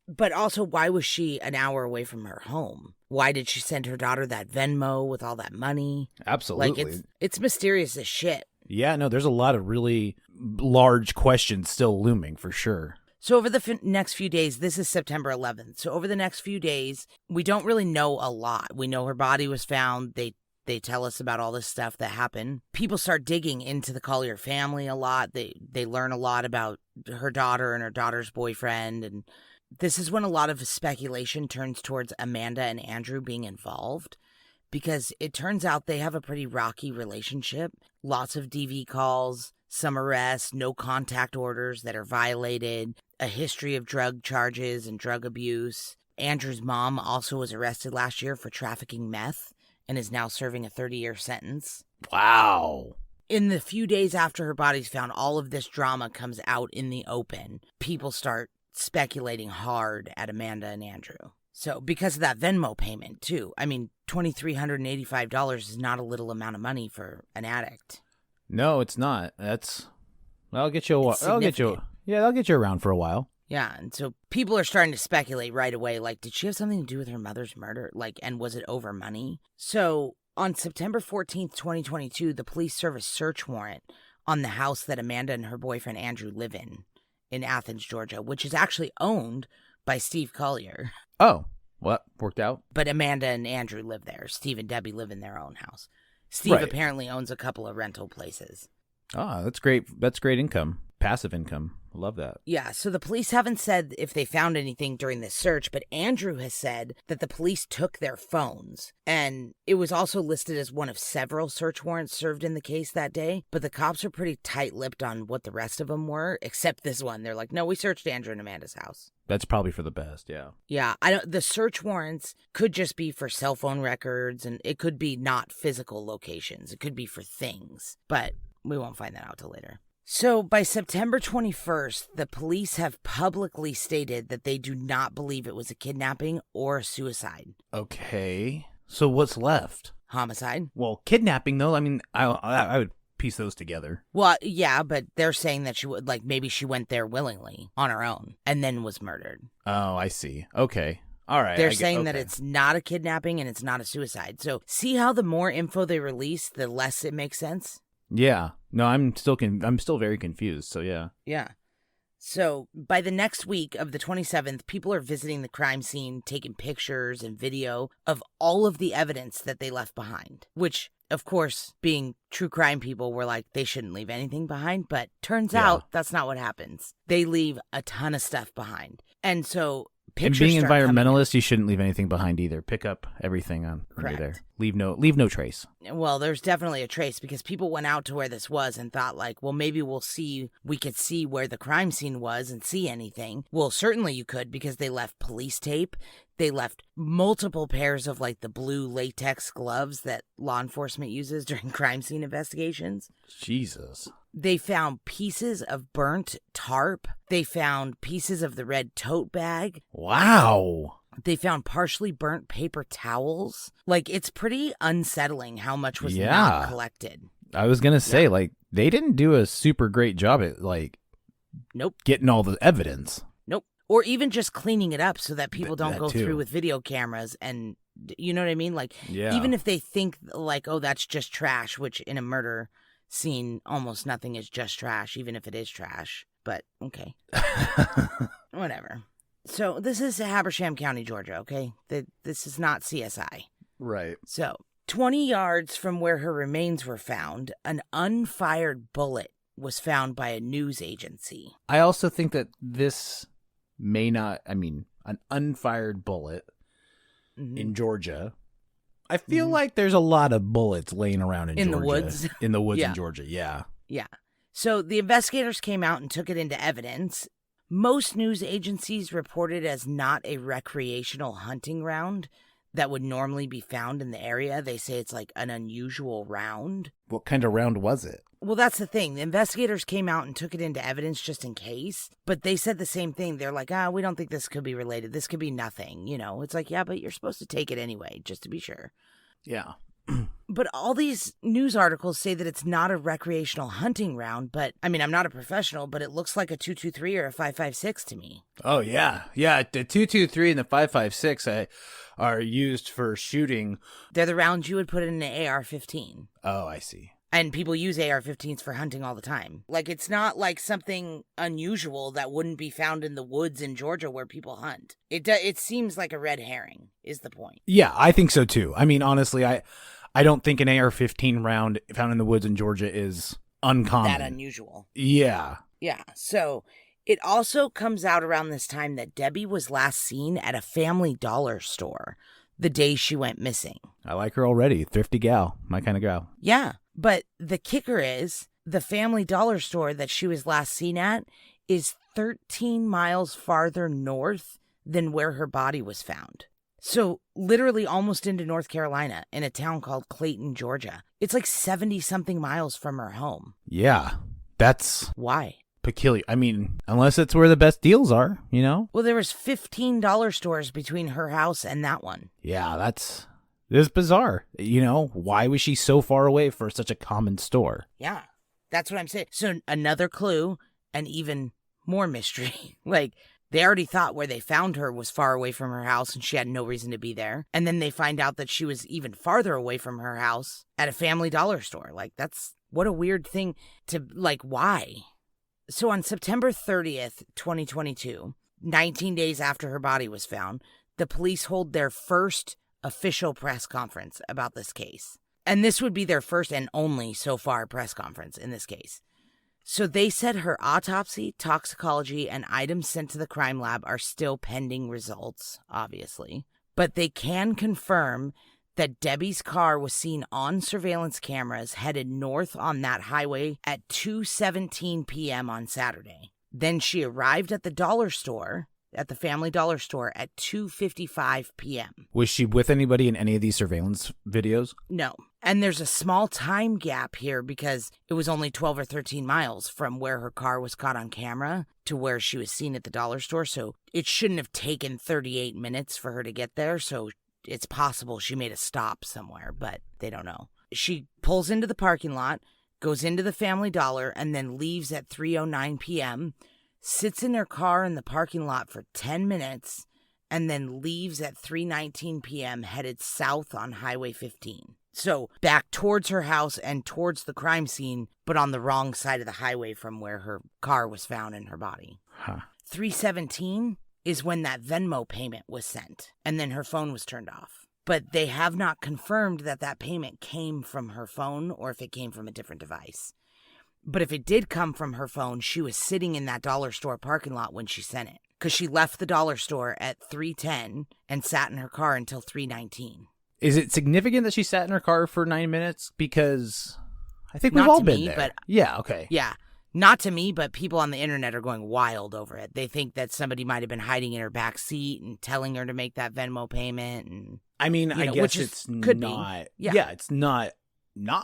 But also, why was she an hour away from her home? Why did she send her daughter that Venmo with all that money? Absolutely. Like, it's mysterious as shit. Yeah, no, there's a lot of really large questions still looming, for sure. So over the next few days, this is September 11th. So over the next few days, we don't really know a lot. We know her body was found. They tell us about all this stuff that happened. People start digging into the Collier family a lot. They learn a lot about her daughter and her daughter's boyfriend. And this is when a lot of speculation turns towards Amanda and Andrew being involved, because it turns out they have a pretty rocky relationship. Lots of DV calls, some arrests, no contact orders that are violated, a history of drug charges and drug abuse. Andrew's mom also was arrested last year for trafficking meth and is now serving a 30-year sentence. Wow. In the few days after her body's found, all of this drama comes out in the open. People start speculating hard at Amanda and Andrew. So because of that Venmo payment, too. I mean, $2,385 is not a little amount of money for an addict. No, it's not. That'll get you that'll get you around for a while. Yeah, and so people are starting to speculate right away, like, did she have something to do with her mother's murder? Like, and was it over money? So on September 14th, 2022, the police serve a search warrant on the house that Amanda and her boyfriend Andrew live in Athens, Georgia, which is actually owned by Steve Collier. Oh, what? Worked out? But Amanda and Andrew live there. Steve and Debbie live in their own house. Steve apparently owns a couple of rental places. Oh, that's great. That's great income. Passive income. Love that. Yeah, so the police haven't said if they found anything during this search, but Andrew has said that the police took their phones. And it was also listed as one of several search warrants served in the case that day. But the cops are pretty tight-lipped on what the rest of them were, except this one. They're like, no, we searched Andrew and Amanda's house. That's probably for the best, yeah. Yeah, the search warrants could just be for cell phone records, and it could be not physical locations. It could be for things, but we won't find that out till later. So by September 21st, the police have publicly stated that they do not believe it was a kidnapping or a suicide. Okay. So what's left? Homicide. Well, kidnapping, though, I mean, I would piece those together. Well, yeah, but they're saying that maybe she went there willingly on her own and then was murdered. Oh, I see. Okay. All right. They're saying that it's not a kidnapping and it's not a suicide. So see how the more info they release, the less it makes sense? Yeah. No, I'm still very confused. So yeah. Yeah. So by the next week of the 27th, people are visiting the crime scene, taking pictures and video of all of the evidence that they left behind, which, of course, being true crime people, were like, they shouldn't leave anything behind. But turns out that's not what happens. They leave a ton of stuff behind. And so pictures. And being environmentalists, you shouldn't leave anything behind either. Pick up everything on under there. Leave no trace. Well, there's definitely a trace because people went out to where this was and thought like, well, maybe we could see where the crime scene was and see anything. Well, certainly you could because they left police tape. They left multiple pairs of like the blue latex gloves that law enforcement uses during crime scene investigations. Jesus. They found pieces of burnt tarp. They found pieces of the red tote bag. Wow. They found partially burnt paper towels. Like, it's pretty unsettling how much was not collected. I was going to say, like, they didn't do a super great job at, like, getting all the evidence. Nope. Or even just cleaning it up so that people don't go through with video cameras and, you know what I mean? Like, even if they think, like, oh, that's just trash, which in a murder scene, almost nothing is just trash, even if it is trash. But, okay. Whatever. So this is Habersham County, Georgia, okay? This is not CSI. Right. So 20 yards from where her remains were found, an unfired bullet was found by a news agency. I also think that this may not, an unfired bullet in Georgia. I feel like there's a lot of bullets laying around in Georgia. The woods? In the woods in Georgia, yeah. Yeah. So the investigators came out and took it into evidence. Most news agencies report it as not a recreational hunting round that would normally be found in the area. They say it's like an unusual round. What kind of round was it? Well, that's the thing. The investigators came out and took it into evidence just in case, but they said the same thing. They're like, we don't think this could be related. This could be nothing. You know, it's like, yeah, but you're supposed to take it anyway, just to be sure. Yeah. But all these news articles say that it's not a recreational hunting round, but, I'm not a professional, but it looks like a 223 or a 5.56 to me. Oh, yeah. Yeah, the 223 and the 5.56 are used for shooting. They're the rounds you would put in an AR-15. Oh, I see. And people use AR-15s for hunting all the time. Like, it's not like something unusual that wouldn't be found in the woods in Georgia where people hunt. It seems like a red herring is the point. Yeah, I think so too. I mean, honestly, I don't think an AR-15 round found in the woods in Georgia is uncommon. That unusual. Yeah. Yeah, so it also comes out around this time that Debbie was last seen at a Family Dollar store the day she went missing. I like her already. Thrifty gal. My kind of gal. Yeah, but the kicker is the Family Dollar store that she was last seen at is 13 miles farther north than where her body was found. So literally almost into North Carolina in a town called Clayton, Georgia. It's like 70-something miles from her home. Yeah, that's Why? peculiar. I mean, unless it's where the best deals are, you know? Well, there was $15 stores between her house and that one. Yeah, this is bizarre. You know, why was she so far away for such a common store? Yeah, that's what I'm saying. So another clue and even more mystery. Like, they already thought where they found her was far away from her house and she had no reason to be there. And then they find out that she was even farther away from her house at a Family Dollar store. Like, that's what a weird thing to, like, why? So on September 30th, 2022, 19 days after her body was found, the police hold their first official press conference about this case. And this would be their first and only so far press conference in this case. So they said her autopsy, toxicology, and items sent to the crime lab are still pending results, obviously. But they can confirm that Debbie's car was seen on surveillance cameras headed north on that highway at 2:17 p.m. on Saturday. Then she arrived at the dollar store, at the Family Dollar store, at 2:55 p.m. Was she with anybody in any of these surveillance videos? No. And there's a small time gap here because it was only 12 or 13 miles from where her car was caught on camera to where she was seen at the dollar store. So it shouldn't have taken 38 minutes for her to get there. So it's possible she made a stop somewhere, but they don't know. She pulls into the parking lot, goes into the Family Dollar, and then leaves at 3:09 p.m., sits in her car in the parking lot for 10 minutes, and then leaves at 3:19 p.m. headed south on Highway 15. So back towards her house and towards the crime scene, but on the wrong side of the highway from where her car was found in her body. 3:17 is when that Venmo payment was sent, and then her phone was turned off. But they have not confirmed that that payment came from her phone or if it came from a different device. But if it did come from her phone, she was sitting in that dollar store parking lot when she sent it, because she left the dollar store at 3:10 and sat in her car until 3:19. Is it significant that she sat in her car for 9 minutes? Because I think we've Not all to been me, there. but- Yeah, okay. Yeah, not to me, but people on the internet are going wild over it. They think that somebody might have been hiding in her back seat and telling her to make that Venmo payment. And I mean, you I know, guess which is- it's could be. not. Yeah. It's not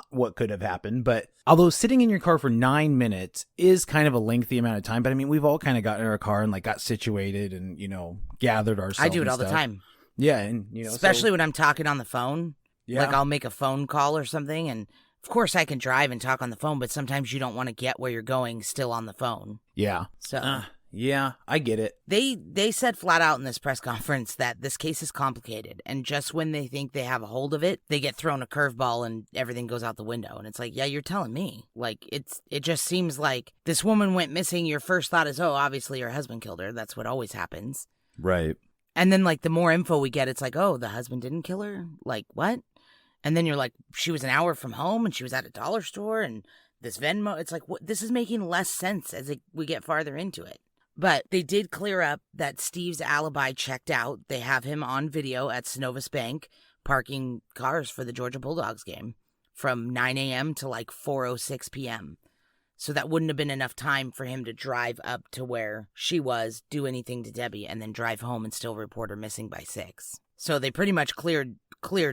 what could have happened. But although sitting in your car for 9 minutes is kind of a lengthy amount of time, but I mean, we've all kind of gotten in our car and like got situated and, you know, gathered ourselves. I do it and all the stuff. time, Yeah, and you know, especially when I'm talking on the phone. yeah. Like, I'll make a phone call or something, and of course I can drive and talk on the phone, but sometimes you don't want to get where you're going still on the phone. yeah. So Yeah, I get it. they said flat out in this press conference that this case is complicated, and just when they think they have a hold of it, they get thrown a curveball and everything goes out the window. And it's like, yeah, you're telling me. Like, it just seems like this woman went missing. Your first thought is, oh, obviously her husband killed her. That's what always happens. Right. And then, like, the more info we get, it's like, oh, the husband didn't kill her? Like, what? And then you're like, she was an hour from home and she was at a dollar store and this Venmo. It's like, what? This is making less sense as we get farther into it. But they did clear up that Steve's alibi checked out. They have him on video at Synovus Bank parking cars for the Georgia Bulldogs game from 9 a.m. to like 4:06 p.m. So that wouldn't have been enough time for him to drive up to where she was, do anything to Debbie, and then drive home and still report her missing by 6. So they pretty much cleared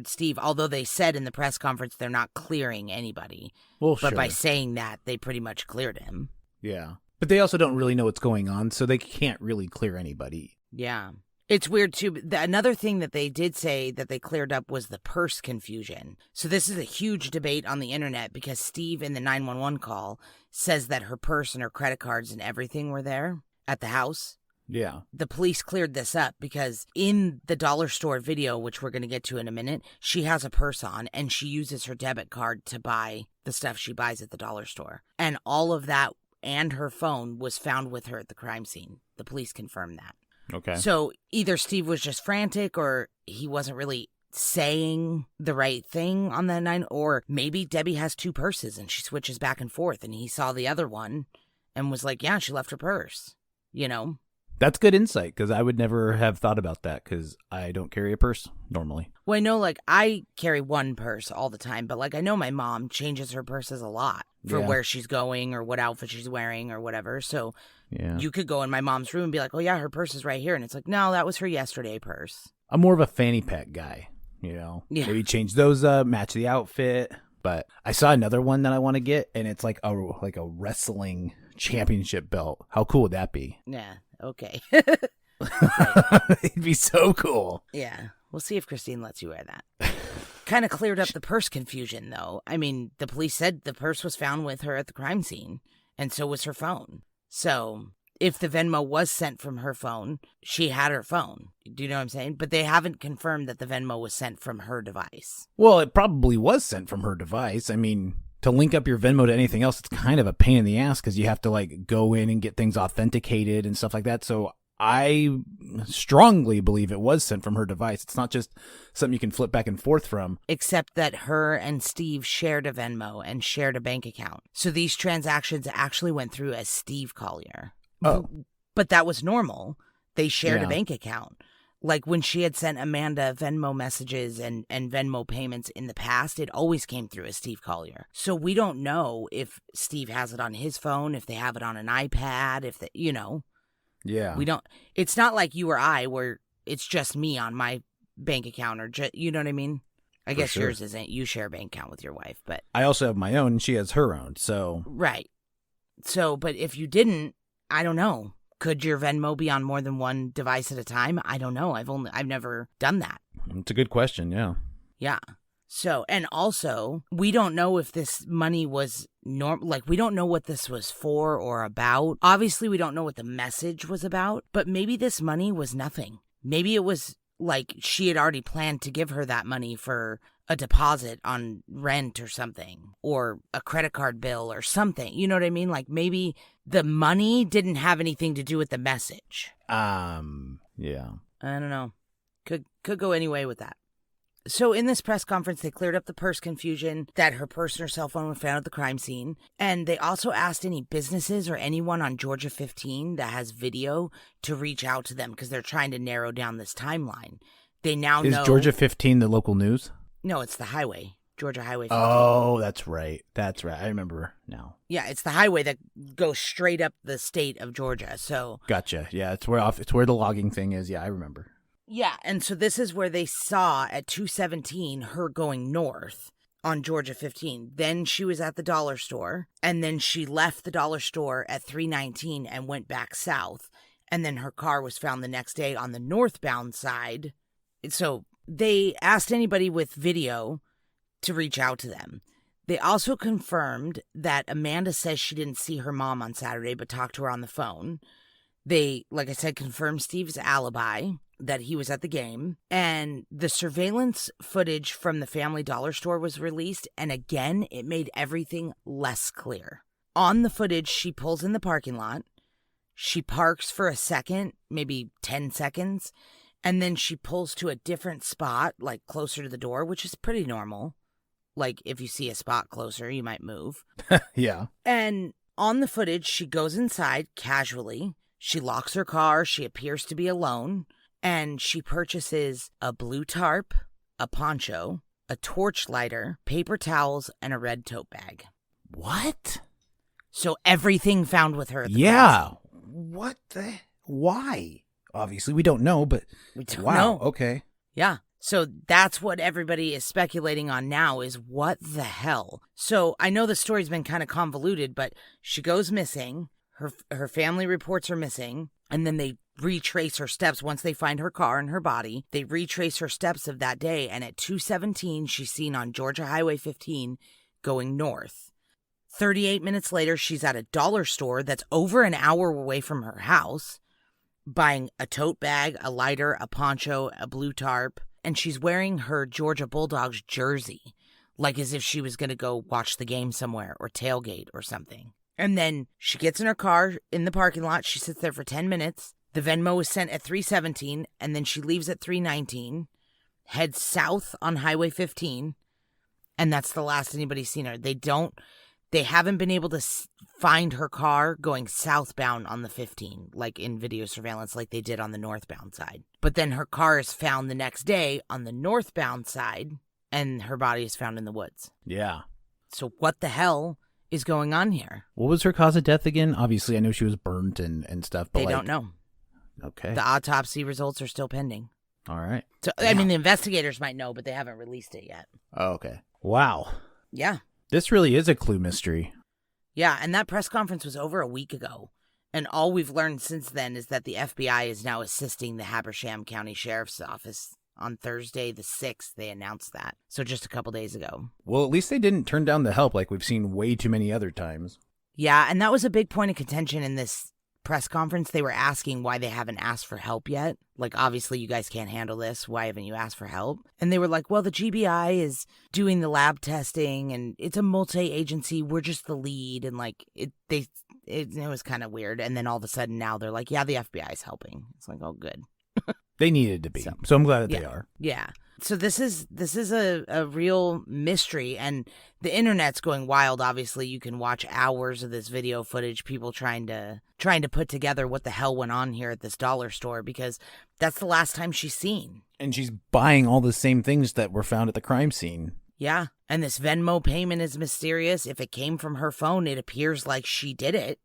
Steve, although they said in the press conference they're not clearing anybody. Well, But sure. by saying that, they pretty much cleared him. Yeah. But they also don't really know what's going on, so they can't really clear anybody. Yeah. It's weird, too. Another thing that they did say that they cleared up was the purse confusion. So this is a huge debate on the internet because Steve in the 911 call says that her purse and her credit cards and everything were there at the house. Yeah. The police cleared this up because in the dollar store video, which we're going to get to in a minute, she has a purse on and she uses her debit card to buy the stuff she buys at the dollar store. And all of that and her phone was found with her at the crime scene. The police confirmed that. Okay. So either Steve was just frantic or he wasn't really saying the right thing on that night, or maybe Debbie has two purses and she switches back and forth and he saw the other one and was like, yeah, she left her purse, you know? That's good insight, because I would never have thought about that, because I don't carry a purse normally. Well, I know, like, I carry one purse all the time, but, like, I know my mom changes her purses a lot for where she's going or what outfit she's wearing or whatever. So you could go in my mom's room and be like, oh, yeah, her purse is right here. And it's like, no, that was her yesterday purse. I'm more of a fanny pack guy, you know? Yeah. Maybe change those up, match the outfit. But I saw another one that I want to get, and it's like a wrestling championship belt. How cool would that be? Yeah, okay. It'd be so cool. Yeah, we'll see if Christine lets you wear that. Kind of cleared up the purse confusion, though. I mean, the police said the purse was found with her at the crime scene, and so was her phone. So if the Venmo was sent from her phone, she had her phone. Do you know what I'm saying? But they haven't confirmed that the Venmo was sent from her device. Well, it probably was sent from her device. I mean, to link up your Venmo to anything else, it's kind of a pain in the ass because you have to like go in and get things authenticated and stuff like that. So I strongly believe it was sent from her device. It's not just something you can flip back and forth from. Except that her and Steve shared a Venmo and shared a bank account. So these transactions actually went through as Steve Collier. Oh. But that was normal. They shared a bank account. Like when she had sent Amanda Venmo messages and Venmo payments in the past, it always came through as Steve Collier. So we don't know if Steve has it on his phone, if they have it on an iPad, if they, you know. Yeah. We don't, it's not like you or I where it's just me on my bank account or just, you know what I mean? I guess yours isn't. You share a bank account with your wife, but. I also have my own and she has her own, so. Right. So, but if you didn't, I don't know. Could your Venmo be on more than one device at a time? I don't know. I've never done that. It's a good question, yeah. Yeah. So, and also, we don't know if this money was we don't know what this was for or about. Obviously, we don't know what the message was about, but maybe this money was nothing. Maybe it was like she had already planned to give her that money for a deposit on rent or something, or a credit card bill or something. You know what I mean? Like maybe the money didn't have anything to do with the message. Yeah. I don't know. Could go any way with that. So in this press conference, they cleared up the purse confusion, that her purse and her cell phone were found at the crime scene. And they also asked any businesses or anyone on Georgia 15 that has video to reach out to them because they're trying to narrow down this timeline. They now know. Is Georgia 15 the local news? No, it's the highway. Georgia Highway 15. Oh, that's right. That's right. I remember now. Yeah, it's the highway that goes straight up the state of Georgia. So gotcha. Yeah, it's where the logging thing is. Yeah, I remember. Yeah, and so this is where they saw at 217 her going north on Georgia 15. Then she was at the dollar store, and then she left the dollar store at 319 and went back south. And then her car was found the next day on the northbound side. So they asked anybody with video to reach out to them. They also confirmed that Amanda says she didn't see her mom on Saturday, but talked to her on the phone. They, like I said, confirmed Steve's alibi, that he was at the game. And the surveillance footage from the Family Dollar store was released. And again, it made everything less clear. On the footage, she pulls in the parking lot. She parks for a second, maybe 10 seconds. And then she pulls to a different spot, like closer to the door, which is pretty normal. Like if you see a spot closer, you might move. Yeah. And on the footage, she goes inside casually. She locks her car. She appears to be alone. And she purchases a blue tarp, a poncho, a torch lighter, paper towels, and a red tote bag. What? So everything found with her at the yeah. crime scene. What the? Why? Obviously, we don't know, but We don't wow. know. Okay. Yeah. So that's what everybody is speculating on now is what the hell? So I know the story's been kind of convoluted, but she goes missing. Her family reports her missing. And then they retrace her steps once they find her car and her body. They retrace her steps of that day. And at 2:17, she's seen on Georgia Highway 15 going north. 38 minutes later, she's at a dollar store that's over an hour away from her house. buying a tote bag, a lighter, a poncho, a blue tarp, and she's wearing her Georgia Bulldogs jersey, like as if she was going to go watch the game somewhere or tailgate or something. And then she gets in her car in the parking lot. She sits there for 10 minutes. The Venmo is sent at 3:17, and then she leaves at 3:19, heads south on Highway 15, and that's the last anybody's seen her. They haven't been able to find her car going southbound on the 15, like in video surveillance, like they did on the northbound side. But then her car is found the next day on the northbound side, and her body is found in the woods. Yeah. So what the hell is going on here? What was her cause of death again? Obviously, I know she was burnt and stuff, but they don't know. Okay. The autopsy results are still pending. All right. So, I mean, the investigators might know, but they haven't released it yet. Oh, okay. Wow. Yeah. This really is a clue mystery. Yeah, and that press conference was over a week ago. And all we've learned since then is that the FBI is now assisting the Habersham County Sheriff's Office. On Thursday, the 6th, they announced that. So just a couple days ago. Well, at least they didn't turn down the help like we've seen way too many other times. Yeah, and that was a big point of contention in this press conference. They were asking why they haven't asked for help yet. Like, obviously, you guys can't handle this. Why haven't you asked for help? And they were like, well, the GBI is doing the lab testing, and it's a multi-agency. We're just the lead. And, like, it was kind of weird. And then all of a sudden now they're like, yeah, the FBI is helping. It's like, oh, good. They needed to be. So I'm glad that yeah, they are. Yeah. So this is a real mystery, and the internet's going wild. Obviously, you can watch hours of this video footage, people trying to put together what the hell went on here at this dollar store, because that's the last time she's seen. And she's buying all the same things that were found at the crime scene. Yeah. And this Venmo payment is mysterious. If it came from her phone, it appears like she did it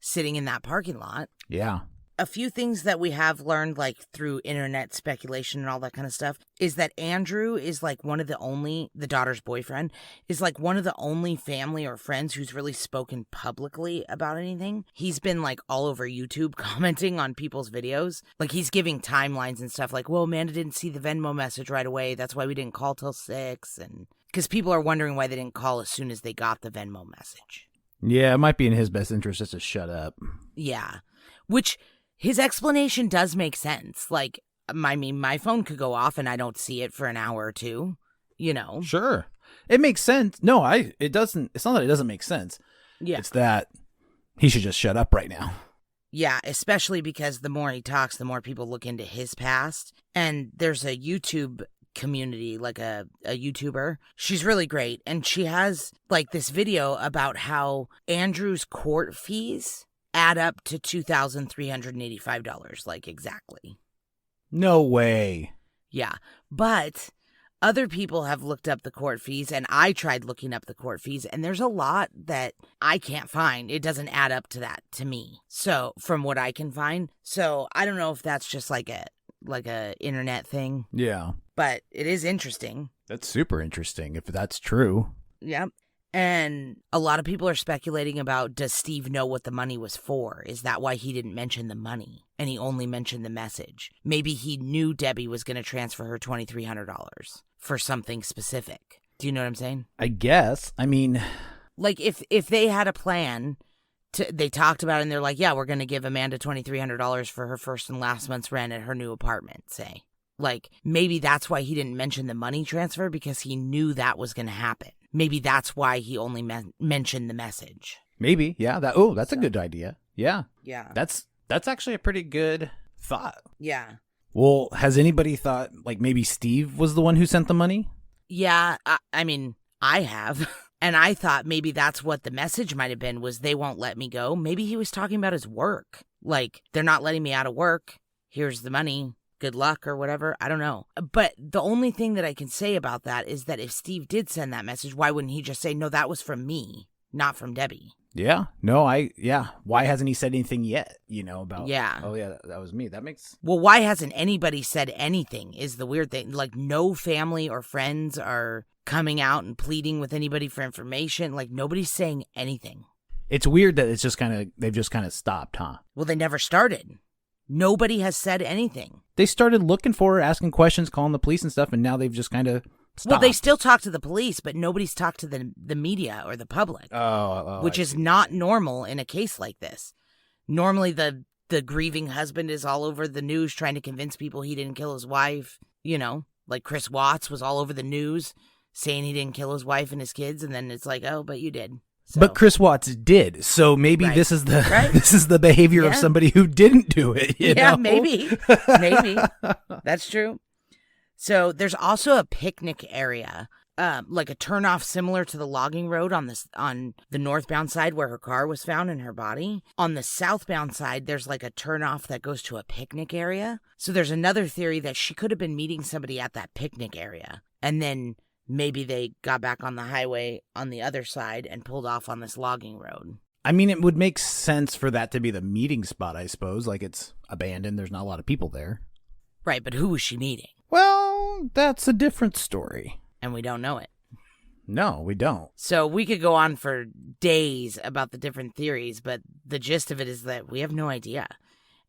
sitting in that parking lot. Yeah. A few things that we have learned, like through internet speculation and all that kind of stuff, is that Andrew is like the daughter's boyfriend, is like one of the only family or friends who's really spoken publicly about anything. He's been like all over YouTube commenting on people's videos. Like he's giving timelines and stuff like, well, Amanda didn't see the Venmo message right away. That's why we didn't call till 6. And because people are wondering why they didn't call as soon as they got the Venmo message. Yeah, it might be in his best interest just to shut up. Yeah. Which... his explanation does make sense. Like, I mean, my phone could go off and I don't see it for an hour or two, you know? Sure. It makes sense. No, it doesn't. It's not that it doesn't make sense. Yeah. It's that he should just shut up right now. Yeah, especially because the more he talks, the more people look into his past. And there's a YouTube community, like a YouTuber. She's really great. And she has, like, this video about how Andrew's court fees add up to $2,385, like exactly. No way. Yeah, but other people have looked up the court fees, and I tried looking up the court fees, and there's a lot that I can't find. It doesn't add up to that to me. So, from what I can find. So, I don't know if that's just like a internet thing. Yeah. But it is interesting. That's super interesting if that's true. Yep. And a lot of people are speculating about, does Steve know what the money was for? Is that why he didn't mention the money and he only mentioned the message? Maybe he knew Debbie was going to transfer her $2,300 for something specific. Do you know what I'm saying? I guess. I mean, like if they had a plan, they talked about it and they're like, yeah, we're going to give Amanda $2,300 for her first and last month's rent at her new apartment, say. Like, maybe that's why he didn't mention the money transfer, because he knew that was going to happen. Maybe that's why he only mentioned the message. Maybe, yeah. That's a good idea. Yeah. Yeah. That's actually a pretty good thought. Yeah. Well, has anybody thought, like, maybe Steve was the one who sent the money? Yeah, I mean, I have. And I thought maybe that's what the message might have been, was they won't let me go. Maybe he was talking about his work. Like, they're not letting me out of work. Here's the money. Good luck or whatever. I don't know. But the only thing that I can say about that is that if Steve did send that message, why wouldn't he just say, no, that was from me, not from Debbie? Yeah. No, Why hasn't he said anything yet, about, yeah. Oh, yeah, that was me. That makes... Well, why hasn't anybody said anything is the weird thing. Like, no family or friends are coming out and pleading with anybody for information. Like, nobody's saying anything. It's weird that they've just kind of stopped, huh? Well, they never started. Nobody has said anything. They started looking for her, asking questions, calling the police and stuff, and now they've just kind of stopped. Well, they still talk to the police, but nobody's talked to the media or the public. Oh, which is not normal in a case like this. Normally, the the grieving husband is all over the news trying to convince people he didn't kill his wife. You know, like Chris Watts was all over the news saying he didn't kill his wife and his kids. And then it's like, oh, but you did. So. But Chris Watts did. So maybe this is the this is the behavior of somebody who didn't do it. You know? Maybe. That's true. So there's also a picnic area, like a turnoff similar to the logging road on the northbound side where her car was found and her body. On the southbound side, there's like a turnoff that goes to a picnic area. So there's another theory that she could have been meeting somebody at that picnic area. And then maybe they got back on the highway on the other side and pulled off on this logging road. I mean, it would make sense for that to be the meeting spot, I suppose. Like, it's abandoned. There's not a lot of people there. Right, but who was she meeting? Well, that's a different story. And we don't know it. No, we don't. So we could go on for days about the different theories, but the gist of it is that we have no idea.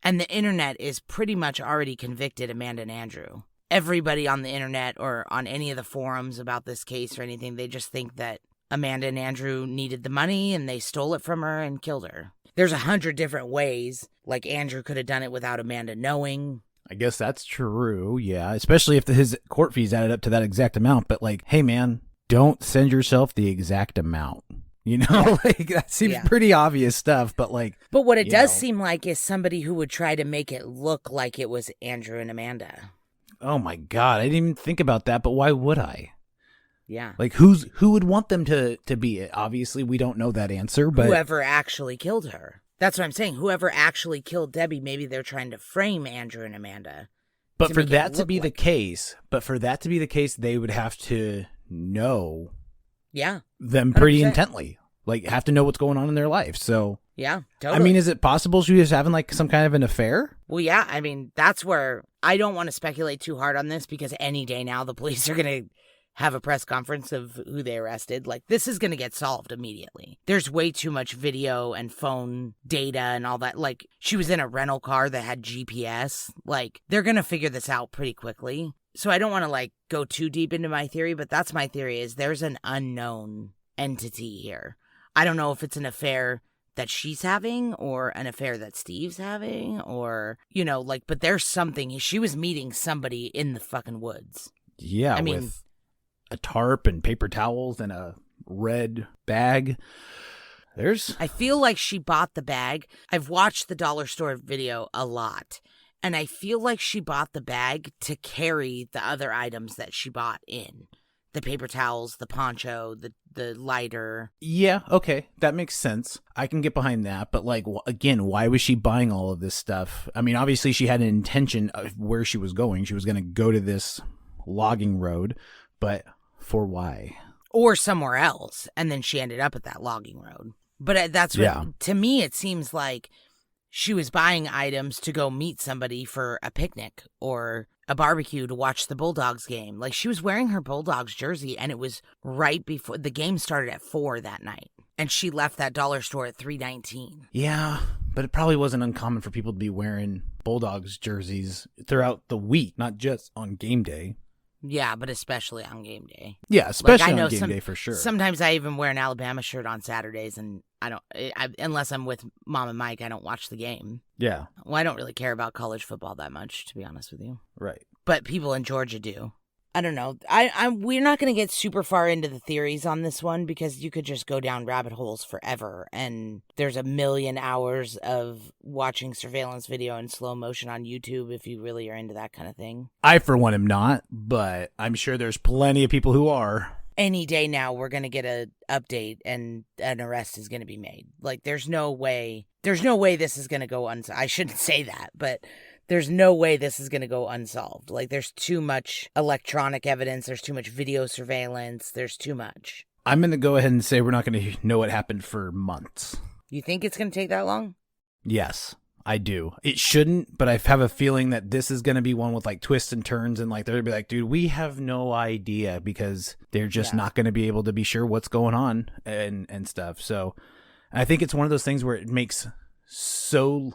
And the internet is pretty much already convicted Amanda and Andrew. Everybody on the internet or on any of the forums about this case or anything, they just think that Amanda and Andrew needed the money and they stole it from her and killed her. There's 100 different ways, like Andrew could have done it without Amanda knowing. I guess that's true, yeah, especially if his court fees added up to that exact amount. But like, hey man, don't send yourself the exact amount. You know, like that seems pretty obvious stuff, but like. But what it does seem like is somebody who would try to make it look like it was Andrew and Amanda. Oh my God, I didn't even think about that, but why would I? Yeah. Like, who would want them to be it? Obviously, we don't know that answer, but. Whoever actually killed her. That's what I'm saying. Whoever actually killed Debbie, maybe they're trying to frame Andrew and Amanda. But for that to be the case, they would have to know them pretty 100%. Intently. Like, have to know what's going on in their life, so. Yeah, totally. I mean, is it possible she was having like some kind of an affair? Well, yeah, I mean, that's where I don't want to speculate too hard on this because any day now the police are going to have a press conference of who they arrested. Like, this is going to get solved immediately. There's way too much video and phone data and all that. Like, she was in a rental car that had GPS. Like, they're going to figure this out pretty quickly. So I don't want to like go too deep into my theory, but that's my theory is there's an unknown entity here. I don't know if it's an affair that she's having or an affair that Steve's having or, you know, like, but there's something. She was meeting somebody in the fucking woods. Yeah, I mean, with a tarp and paper towels and a red bag. I feel like she bought the bag. I've watched the dollar store video a lot, and I feel like she bought the bag to carry the other items that she bought in. The paper towels, the poncho, the lighter. Yeah, okay. That makes sense. I can get behind that. But, like, again, why was she buying all of this stuff? I mean, obviously she had an intention of where she was going. She was going to go to this logging road. But for why? Or somewhere else. And then she ended up at that logging road. But that's what, to me, it seems like she was buying items to go meet somebody for a picnic or a barbecue to watch the Bulldogs game. Like, she was wearing her Bulldogs jersey, and it was right before the game started at 4 that night. And she left that dollar store at 3:19. Yeah, but it probably wasn't uncommon for people to be wearing Bulldogs jerseys throughout the week, not just on game day. Yeah, but especially on game day. Yeah, especially on game day for sure. Sometimes I even wear an Alabama shirt on Saturdays, and unless I'm with Mom and Mike, I don't watch the game. Yeah. Well, I don't really care about college football that much, to be honest with you. Right. But people in Georgia do. I don't know. We're not going to get super far into the theories on this one because you could just go down rabbit holes forever. And there's a million hours of watching surveillance video in slow motion on YouTube if you really are into that kind of thing. I, for one, am not, but I'm sure there's plenty of people who are. Any day now, we're going to get an update and an arrest is going to be made. Like, there's no way this is going to go I shouldn't say that, but there's no way this is going to go unsolved. Like, there's too much electronic evidence. There's too much video surveillance. There's too much. I'm going to go ahead and say we're not going to know what happened for months. You think it's going to take that long? Yes, I do. It shouldn't, but I have a feeling that this is going to be one with like twists and turns and like they're going to be like, dude, we have no idea because they're just not going to be able to be sure what's going on and stuff. So I think it's one of those things where it makes so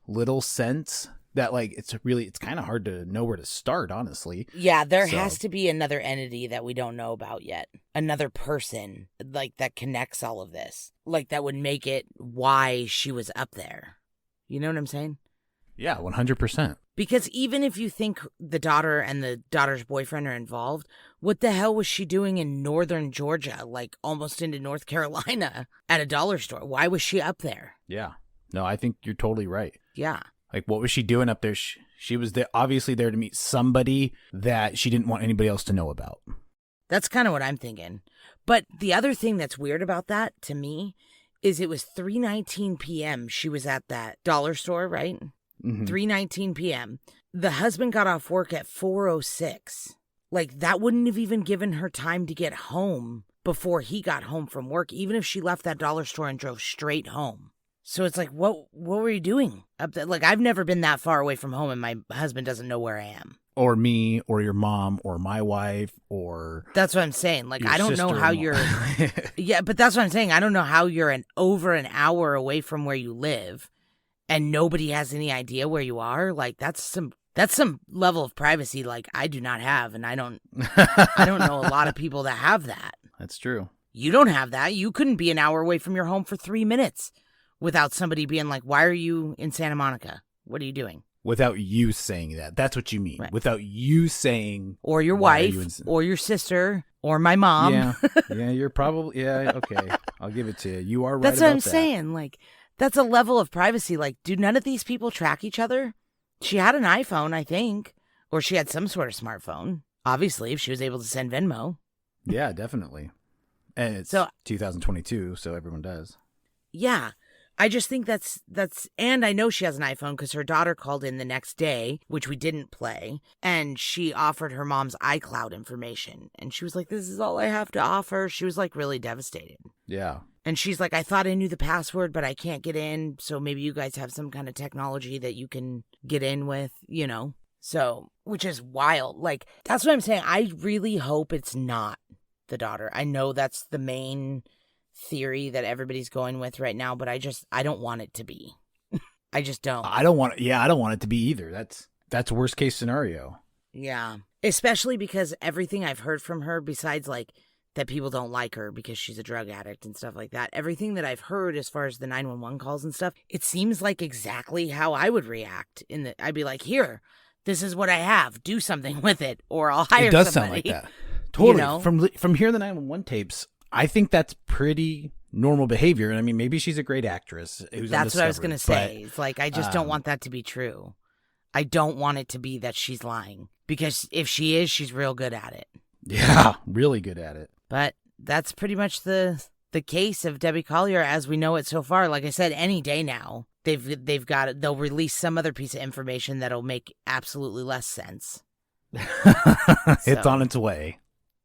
little sense that like it's kind of hard to know where to start, honestly. Yeah, there has to be another entity that we don't know about yet. Another person like that connects all of this. Like that would make it why she was up there. You know what I'm saying? Yeah, 100%. Because even if you think the daughter and the daughter's boyfriend are involved, what the hell was she doing in northern Georgia, like almost into North Carolina, at a dollar store? Why was she up there? Yeah. No, I think you're totally right. Yeah. Like, what was she doing up there? She was there, obviously there to meet somebody that she didn't want anybody else to know about. That's kind of what I'm thinking. But the other thing that's weird about that, to me, is it was 3:19 p.m. she was at that dollar store, right? 3:19 p.m. The husband got off work at 4:06. Like, that wouldn't have even given her time to get home before he got home from work, even if she left that dollar store and drove straight home. So it's like, what were you doing up there? Like, I've never been that far away from home, and my husband doesn't know where I am. Or me, or your mom, or my wife, or... That's what I'm saying. Like, I don't know how you're... Yeah, but that's what I'm saying. I don't know how you're over an hour away from where you live, and nobody has any idea where you are. Like, that's some level of privacy, like, I do not have, and I don't know a lot of people that have that. That's true. You don't have that. You couldn't be an hour away from your home for 3 minutes without somebody being like, why are you in Santa Monica? What are you doing? Without you saying that. That's what you mean. Right. Without you saying... Or your wife, or your sister, or my mom. Yeah, you're probably... Yeah, okay. I'll give it to you. You are right That's about what I'm that. saying. Like, that's a level of privacy. Like, do none of these people track each other? She had an iPhone, I think. Or she had some sort of smartphone. Obviously, if she was able to send Venmo. Yeah, definitely. And it's 2022, so everyone does. Yeah. I just think that's, and I know she has an iPhone because her daughter called in the next day, which we didn't play, and she offered her mom's iCloud information. And she was like, this is all I have to offer. She was like really devastated. Yeah. And she's like, I thought I knew the password, but I can't get in. So maybe you guys have some kind of technology that you can get in with, you know? So, which is wild. Like, that's what I'm saying. I really hope it's not the daughter. I know that's the main theory that everybody's going with right now, but I don't want it to be. I just don't. I don't want it to be either. That's worst case scenario. Yeah. Especially because everything I've heard from her, besides like that people don't like her because she's a drug addict and stuff like that, everything that I've heard as far as the 911 calls and stuff, it seems like exactly how I would react. I'd be like, here, this is what I have. Do something with it, or I'll hire somebody. It does sound like that. Totally. You know? From hearing the 911 tapes, I think that's pretty normal behavior. And I mean, maybe she's a great actress. That's what I was going to say. It's like, I just don't want that to be true. I don't want it to be that she's lying, because if she is, she's real good at it. Yeah, really good at it. But that's pretty much the case of Debbie Collier as we know it so far. Like I said, any day now, they've got it. They'll release some other piece of information that'll make absolutely less sense. It's on its way.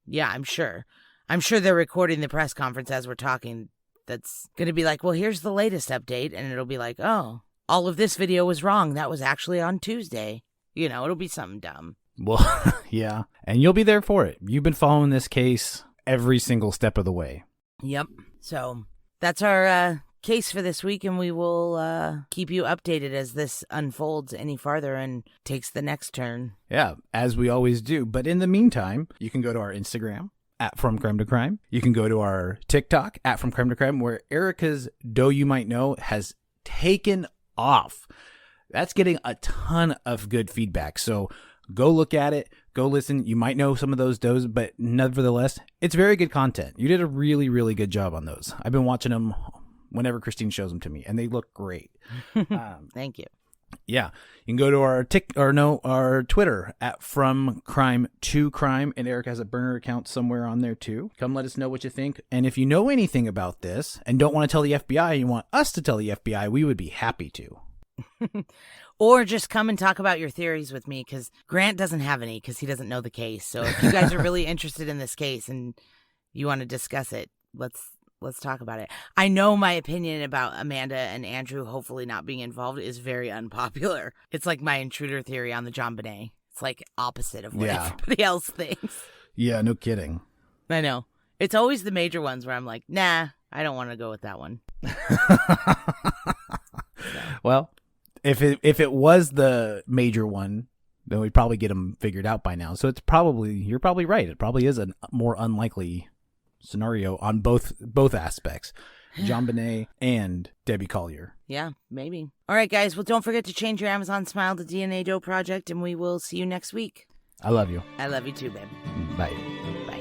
Yeah, I'm sure. I'm sure they're recording the press conference as we're talking. That's going to be like, well, here's the latest update. And it'll be like, oh, all of this video was wrong. That was actually on Tuesday. You know, it'll be something dumb. Well, yeah. And you'll be there for it. You've been following this case every single step of the way. Yep. So that's our case for this week. And we will keep you updated as this unfolds any farther and takes the next turn. Yeah, as we always do. But in the meantime, you can go to our Instagram at From Crime to Crime. You can go to our TikTok at From Crime to Crime, where Erica's Doe You Might Know has taken off. That's getting a ton of good feedback. So go look at it. Go listen. You might know some of those does, but nevertheless, it's very good content. You did a really, really good job on those. I've been watching them whenever Christine shows them to me, and they look great. Thank you. Yeah, you can go to our Twitter at From Crime to Crime, and Eric has a burner account somewhere on there too. Come let us know what you think, and if you know anything about this and don't want to tell the FBI, you want us to tell the FBI, we would be happy to. Or just come and talk about your theories with me, because Grant doesn't have any because he doesn't know the case. So if you guys are really interested in this case and you want to discuss it, let's talk about it. I know my opinion about Amanda and Andrew hopefully not being involved is very unpopular. It's like my intruder theory on the John Bonet. It's like opposite of what everybody else thinks. Yeah, no kidding. I know. It's always the major ones where I'm like, nah, I don't want to go with that one. Well, if it was the major one, then we'd probably get them figured out by now. So you're probably right. It probably is a more unlikely scenario on both aspects. John Bonet and Debbie Collier. Yeah, maybe. All right, guys. Well, don't forget to change your Amazon Smile to DNA Doe Project, and we will see you next week. I love you. I love you too, babe. Bye. Bye.